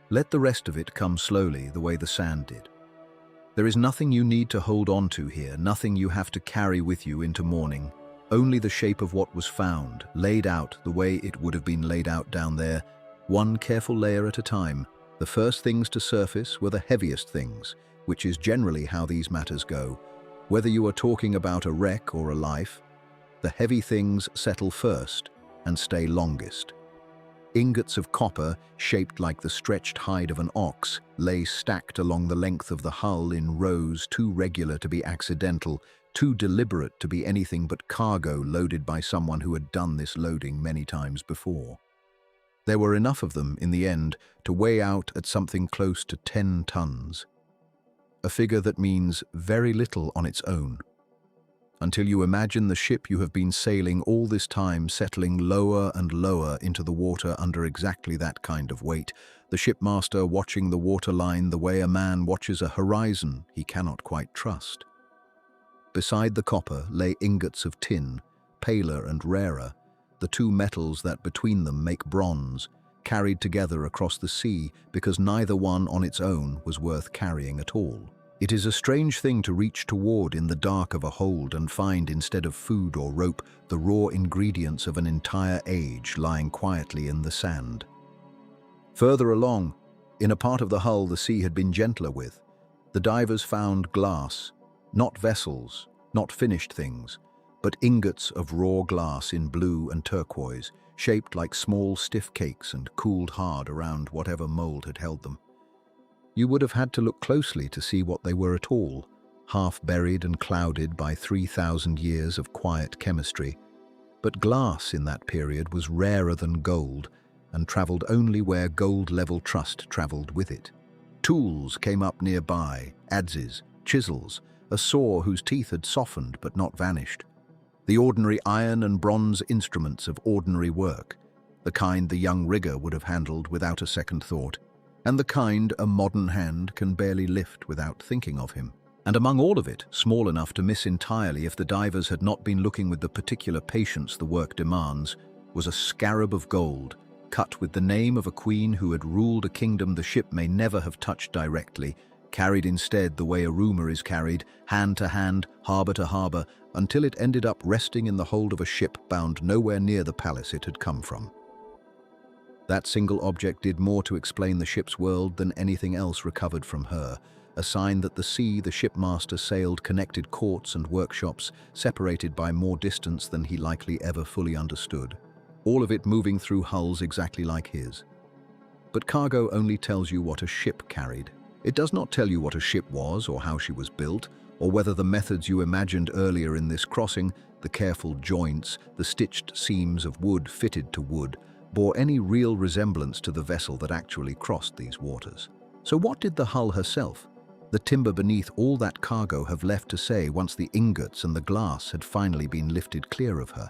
Let the rest of it come slowly the way the sand did. There is nothing you need to hold on to here, nothing you have to carry with you into morning, only the shape of what was found, laid out the way it would have been laid out down there, one careful layer at a time. The first things to surface were the heaviest things, which is generally how these matters go. Whether you are talking about a wreck or a life, the heavy things settle first and stay longest. Ingots of copper, shaped like the stretched hide of an ox, lay stacked along the length of the hull in rows too regular to be accidental, too deliberate to be anything but cargo loaded by someone who had done this loading many times before. There were enough of them, in the end, to weigh out at something close to 10 tons. A figure that means very little on its own. Until you imagine the ship you have been sailing all this time settling lower and lower into the water under exactly that kind of weight, the shipmaster watching the waterline the way a man watches a horizon he cannot quite trust. Beside the copper lay ingots of tin, paler and rarer, the two metals that between them make bronze, carried together across the sea because neither one on its own was worth carrying at all. It is a strange thing to reach toward in the dark of a hold and find, instead of food or rope, the raw ingredients of an entire age lying quietly in the sand. Further along, in a part of the hull the sea had been gentler with, the divers found glass, not vessels, not finished things, but ingots of raw glass in blue and turquoise, shaped like small stiff cakes and cooled hard around whatever mold had held them. You would have had to look closely to see what they were at all, half buried and clouded by 3,000 years of quiet chemistry. But glass in that period was rarer than gold and travelled only where gold-level trust travelled with it. Tools came up nearby, adzes, chisels, a saw whose teeth had softened but not vanished. The ordinary iron and bronze instruments of ordinary work, the kind the young rigger would have handled without a second thought, and the kind a modern hand can barely lift without thinking of him. And among all of it, small enough to miss entirely if the divers had not been looking with the particular patience the work demands, was a scarab of gold, cut with the name of a queen who had ruled a kingdom the ship may never have touched directly, carried instead the way a rumour is carried, hand to hand, harbour to harbour, until it ended up resting in the hold of a ship bound nowhere near the palace it had come from. That single object did more to explain the ship's world than anything else recovered from her, a sign that the sea the shipmaster sailed connected courts and workshops, separated by more distance than he likely ever fully understood, all of it moving through hulls exactly like his. But cargo only tells you what a ship carried. It does not tell you what a ship was or how she was built, or whether the methods you imagined earlier in this crossing, the careful joints, the stitched seams of wood fitted to wood, bore any real resemblance to the vessel that actually crossed these waters. So what did the hull herself, the timber beneath all that cargo, have left to say once the ingots and the glass had finally been lifted clear of her?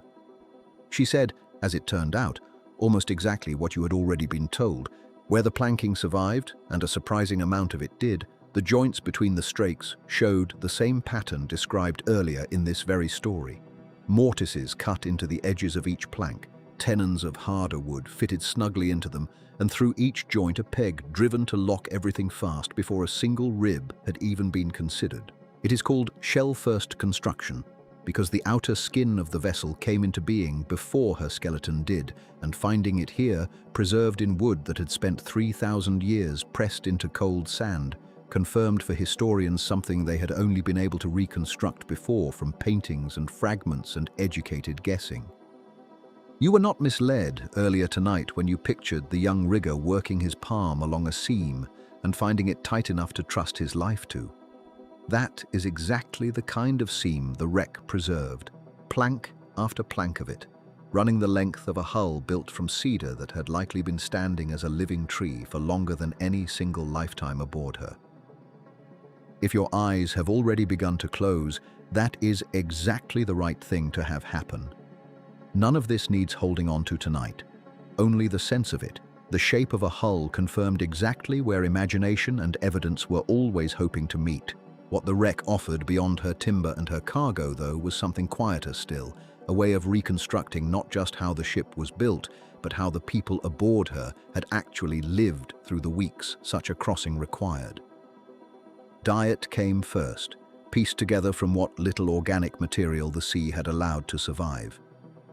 She said, as it turned out, almost exactly what you had already been told. Where the planking survived, and a surprising amount of it did, the joints between the strakes showed the same pattern described earlier in this very story. Mortices cut into the edges of each plank, tenons of harder wood fitted snugly into them, and through each joint a peg driven to lock everything fast before a single rib had even been considered. It is called shell-first construction, because the outer skin of the vessel came into being before her skeleton did, and finding it here, preserved in wood that had spent 3,000 years pressed into cold sand, confirmed for historians something they had only been able to reconstruct before from paintings and fragments and educated guessing. You were not misled earlier tonight when you pictured the young rigger working his palm along a seam and finding it tight enough to trust his life to. That is exactly the kind of seam the wreck preserved, plank after plank of it, running the length of a hull built from cedar that had likely been standing as a living tree for longer than any single lifetime aboard her. If your eyes have already begun to close, that is exactly the right thing to have happen. None of this needs holding on to tonight. Only the sense of it, the shape of a hull, confirmed exactly where imagination and evidence were always hoping to meet. What the wreck offered beyond her timber and her cargo, though, was something quieter still, a way of reconstructing not just how the ship was built, but how the people aboard her had actually lived through the weeks such a crossing required. Diet came first, pieced together from what little organic material the sea had allowed to survive.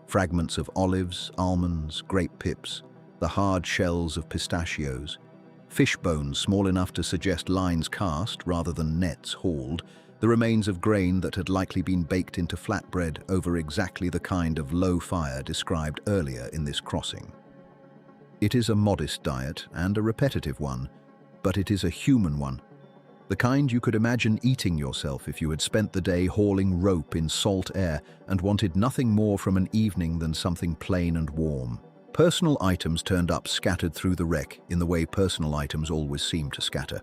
Fragments of olives, almonds, grape pips, the hard shells of pistachios, fish bones small enough to suggest lines cast rather than nets hauled, the remains of grain that had likely been baked into flatbread over exactly the kind of low fire described earlier in this crossing. It is a modest diet and a repetitive one, but it is a human one. The kind you could imagine eating yourself if you had spent the day hauling rope in salt air and wanted nothing more from an evening than something plain and warm. Personal items turned up scattered through the wreck in the way personal items always seem to scatter.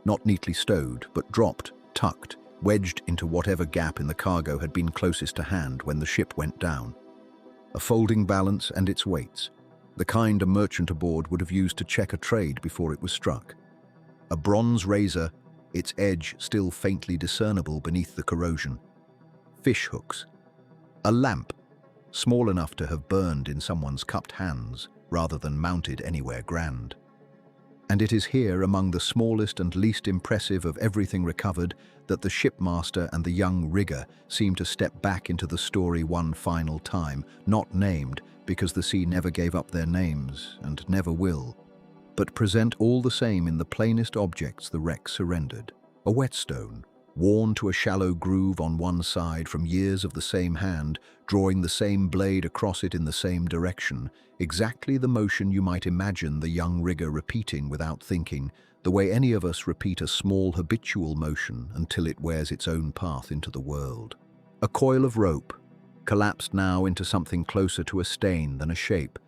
Not neatly stowed, but dropped, tucked, wedged into whatever gap in the cargo had been closest to hand when the ship went down. A folding balance and its weights, the kind a merchant aboard would have used to check a trade before it was struck. A bronze razor, its edge still faintly discernible beneath the corrosion. Fish hooks. A lamp, small enough to have burned in someone's cupped hands rather than mounted anywhere grand. And it is here, among the smallest and least impressive of everything recovered, that the shipmaster and the young rigger seem to step back into the story one final time, not named, because the sea never gave up their names, and never will, but present all the same in the plainest objects the wreck surrendered. A whetstone, worn to a shallow groove on one side from years of the same hand, drawing the same blade across it in the same direction, exactly the motion you might imagine the young rigger repeating without thinking, the way any of us repeat a small habitual motion until it wears its own path into the world. A coil of rope, collapsed now into something closer to a stain than a shape,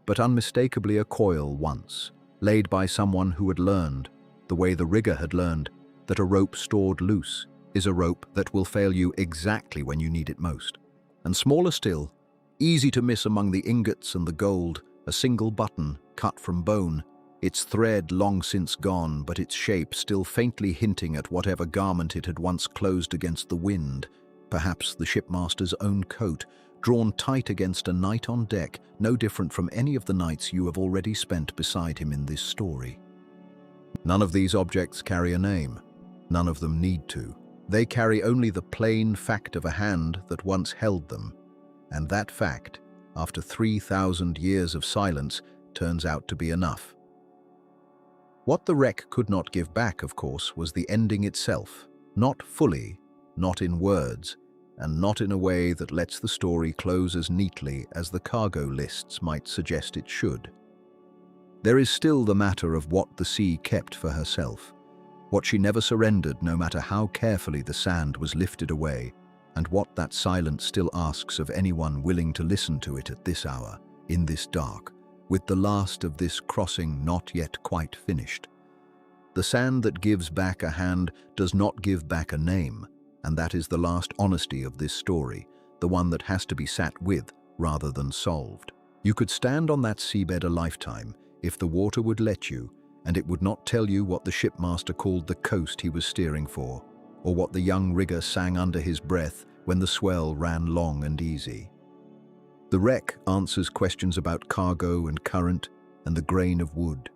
but unmistakably a coil once, laid by someone who had learned, the way the rigger had learned, that a rope stored loose is a rope that will fail you exactly when you need it most. And smaller still, easy to miss among the ingots and the gold, a single button cut from bone, its thread long since gone, but its shape still faintly hinting at whatever garment it had once closed against the wind, perhaps the shipmaster's own coat, drawn tight against a night on deck, no different from any of the nights you have already spent beside him in this story. None of these objects carry a name. None of them need to. They carry only the plain fact of a hand that once held them, and that fact, after 3,000 years of silence, turns out to be enough. What the wreck could not give back, of course, was the ending itself, not fully, not in words, and not in a way that lets the story close as neatly as the cargo lists might suggest it should. There is still the matter of what the sea kept for herself, what she never surrendered no matter how carefully the sand was lifted away, and what that silence still asks of anyone willing to listen to it at this hour, in this dark, with the last of this crossing not yet quite finished. The sand that gives back a hand does not give back a name, and that is the last honesty of this story, the one that has to be sat with rather than solved. You could stand on that seabed a lifetime if the water would let you, and it would not tell you what the shipmaster called the coast he was steering for, or what the young rigger sang under his breath when the swell ran long and easy. The wreck answers questions about cargo and current and the grain of wood.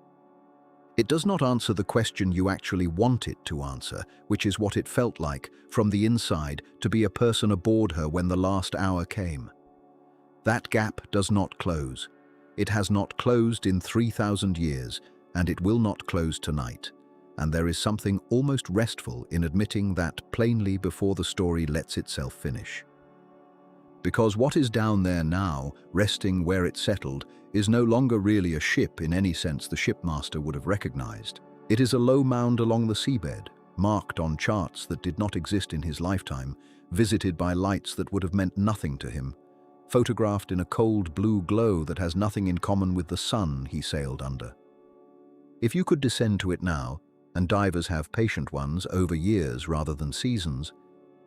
It does not answer the question you actually want it to answer, which is what it felt like, from the inside, to be a person aboard her when the last hour came. That gap does not close. It has not closed in 3,000 years, and it will not close tonight. And there is something almost restful in admitting that plainly before the story lets itself finish. Because what is down there now, resting where it settled, is no longer really a ship in any sense the shipmaster would have recognized. It is a low mound along the seabed, marked on charts that did not exist in his lifetime, visited by lights that would have meant nothing to him, photographed in a cold blue glow that has nothing in common with the sun he sailed under. If you could descend to it now, and divers have patient ones over years rather than seasons,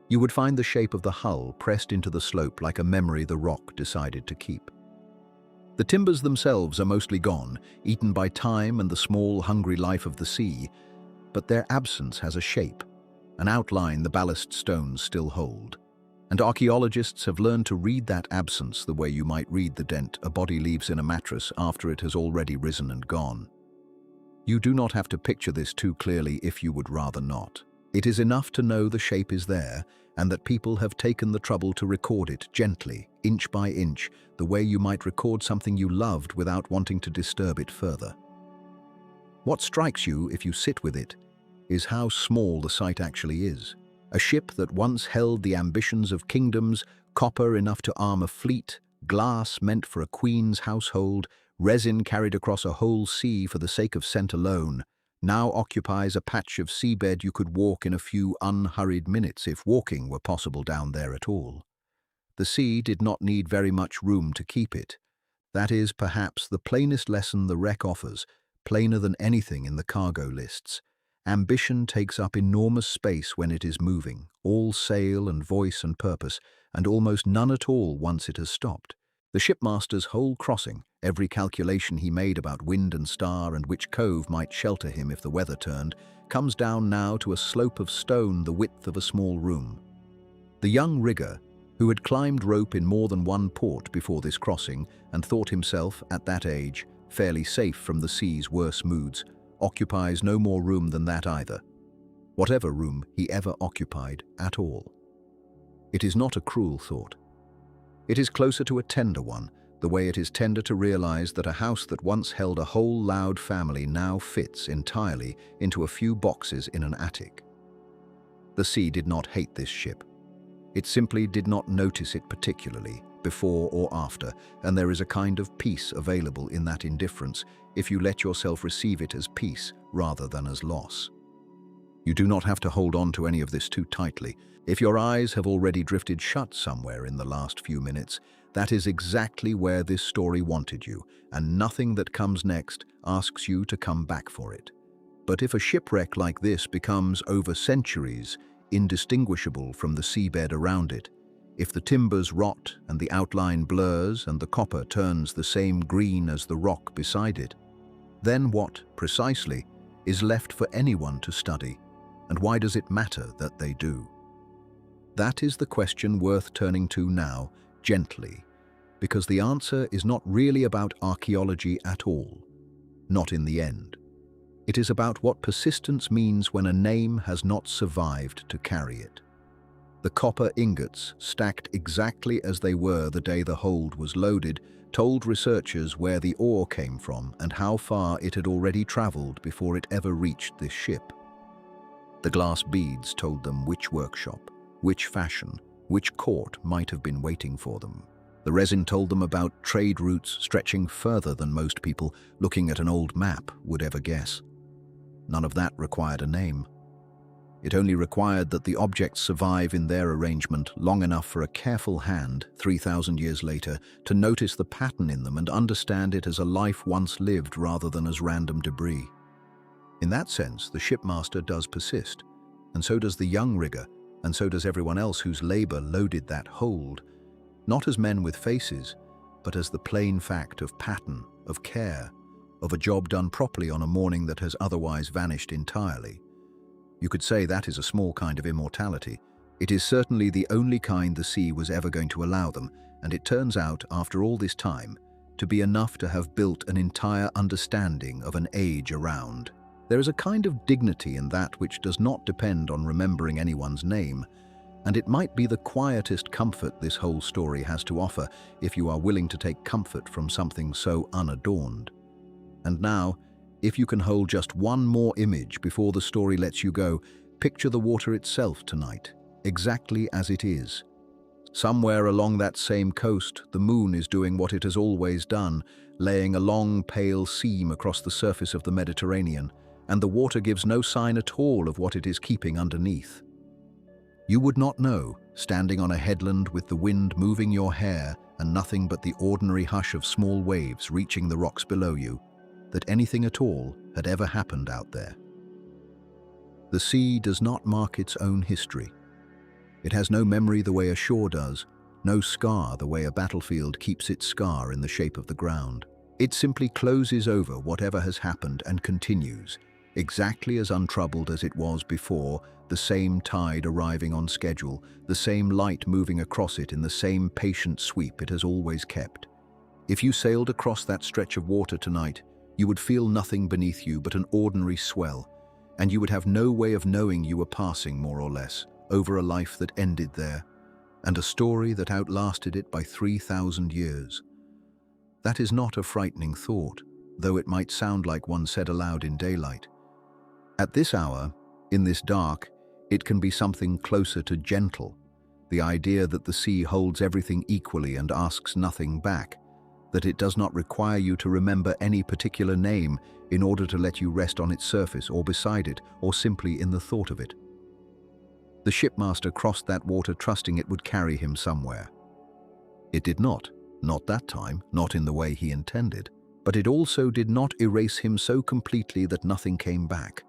you would find the shape of the hull pressed into the slope like a memory the rock decided to keep. The timbers themselves are mostly gone, eaten by time and the small, hungry life of the sea, but their absence has a shape, an outline the ballast stones still hold. And archaeologists have learned to read that absence the way you might read the dent a body leaves in a mattress after it has already risen and gone. You do not have to picture this too clearly if you would rather not. It is enough to know the shape is there and that people have taken the trouble to record it gently, inch by inch, the way you might record something you loved without wanting to disturb it further. What strikes you if you sit with it is how small the site actually is. A ship that once held the ambitions of kingdoms, copper enough to arm a fleet, glass meant for a queen's household, resin carried across a whole sea for the sake of scent alone, now occupies a patch of seabed you could walk in a few unhurried minutes if walking were possible down there at all. The sea did not need very much room to keep it. That is perhaps the plainest lesson the wreck offers, plainer than anything in the cargo lists. Ambition takes up enormous space when it is moving, all sail and voice and purpose, and almost none at all once it has stopped. The shipmaster's whole crossing, every calculation he made about wind and star and which cove might shelter him if the weather turned, comes down now to a slope of stone the width of a small room. The young rigger, who had climbed rope in more than one port before this crossing and thought himself, at that age, fairly safe from the sea's worse moods, occupies no more room than that either, whatever room he ever occupied at all. It is not a cruel thought. It is closer to a tender one, the way it is tender to realize that a house that once held a whole loud family now fits entirely into a few boxes in an attic. The sea did not hate this ship. It simply did not notice it particularly, before or after, and there is a kind of peace available in that indifference if you let yourself receive it as peace rather than as loss. You do not have to hold on to any of this too tightly. If your eyes have already drifted shut somewhere in the last few minutes, that is exactly where this story wanted you, and nothing that comes next asks you to come back for it. But if a shipwreck like this becomes, over centuries, indistinguishable from the seabed around it, if the timbers rot and the outline blurs and the copper turns the same green as the rock beside it, then what, precisely, is left for anyone to study, and why does it matter that they do? That is the question worth turning to now, gently, because the answer is not really about archaeology at all, not in the end. It is about what persistence means when a name has not survived to carry it. The copper ingots, stacked exactly as they were the day the hold was loaded, told researchers where the ore came from and how far it had already traveled before it ever reached this ship. The glass beads told them which workshop, which fashion, which court might have been waiting for them. The resin told them about trade routes stretching further than most people, looking at an old map, would ever guess. None of that required a name. It only required that the objects survive in their arrangement long enough for a careful hand, 3,000 years later, to notice the pattern in them and understand it as a life once lived rather than as random debris. In that sense, the shipmaster does persist, and so does the young rigger, and so does everyone else whose labor loaded that hold, not as men with faces, but as the plain fact of pattern, of care, of a job done properly on a morning that has otherwise vanished entirely. You could say that is a small kind of immortality. It is certainly the only kind the sea was ever going to allow them, and it turns out, after all this time, to be enough to have built an entire understanding of an age around. There is a kind of dignity in that which does not depend on remembering anyone's name, and it might be the quietest comfort this whole story has to offer if you are willing to take comfort from something so unadorned. And now, if you can hold just one more image before the story lets you go, picture the water itself tonight, exactly as it is. Somewhere along that same coast, the moon is doing what it has always done, laying a long, pale seam across the surface of the Mediterranean, and the water gives no sign at all of what it is keeping underneath. You would not know, standing on a headland with the wind moving your hair and nothing but the ordinary hush of small waves reaching the rocks below you, that anything at all had ever happened out there. The sea does not mark its own history. It has no memory the way a shore does, no scar the way a battlefield keeps its scar in the shape of the ground. It simply closes over whatever has happened and continues, exactly as untroubled as it was before, the same tide arriving on schedule, the same light moving across it in the same patient sweep it has always kept. If you sailed across that stretch of water tonight, you would feel nothing beneath you but an ordinary swell, and you would have no way of knowing you were passing, more or less, over a life that ended there, and a story that outlasted it by 3,000 years. That is not a frightening thought, though it might sound like one said aloud in daylight. At this hour, in this dark, it can be something closer to gentle, the idea that the sea holds everything equally and asks nothing back, that it does not require you to remember any particular name in order to let you rest on its surface or beside it or simply in the thought of it. The shipmaster crossed that water trusting it would carry him somewhere. It did not that time, not in the way he intended, but it also did not erase him so completely that nothing came back.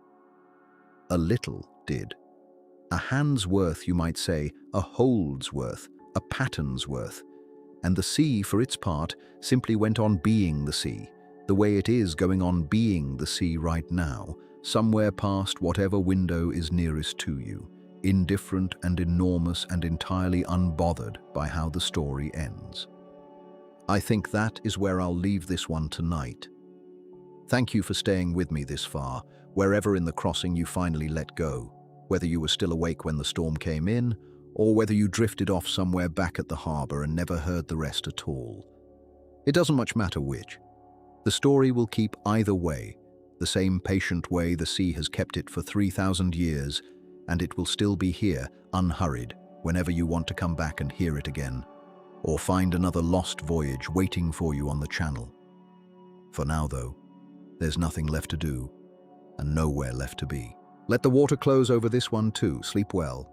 A little did. A hand's worth, you might say, a hold's worth, a pattern's worth. And the sea, for its part, simply went on being the sea, the way it is going on being the sea right now, somewhere past whatever window is nearest to you, indifferent and enormous and entirely unbothered by how the story ends. I think that is where I'll leave this one tonight. Thank you for staying with me this far, wherever in the crossing you finally let go, whether you were still awake when the storm came in, or whether you drifted off somewhere back at the harbor and never heard the rest at all. It doesn't much matter which. The story will keep either way, the same patient way the sea has kept it for 3,000 years, and it will still be here, unhurried, whenever you want to come back and hear it again, or find another lost voyage waiting for you on the channel. For now, though, there's nothing left to do, and nowhere left to be. Let the water close over this one too. Sleep well.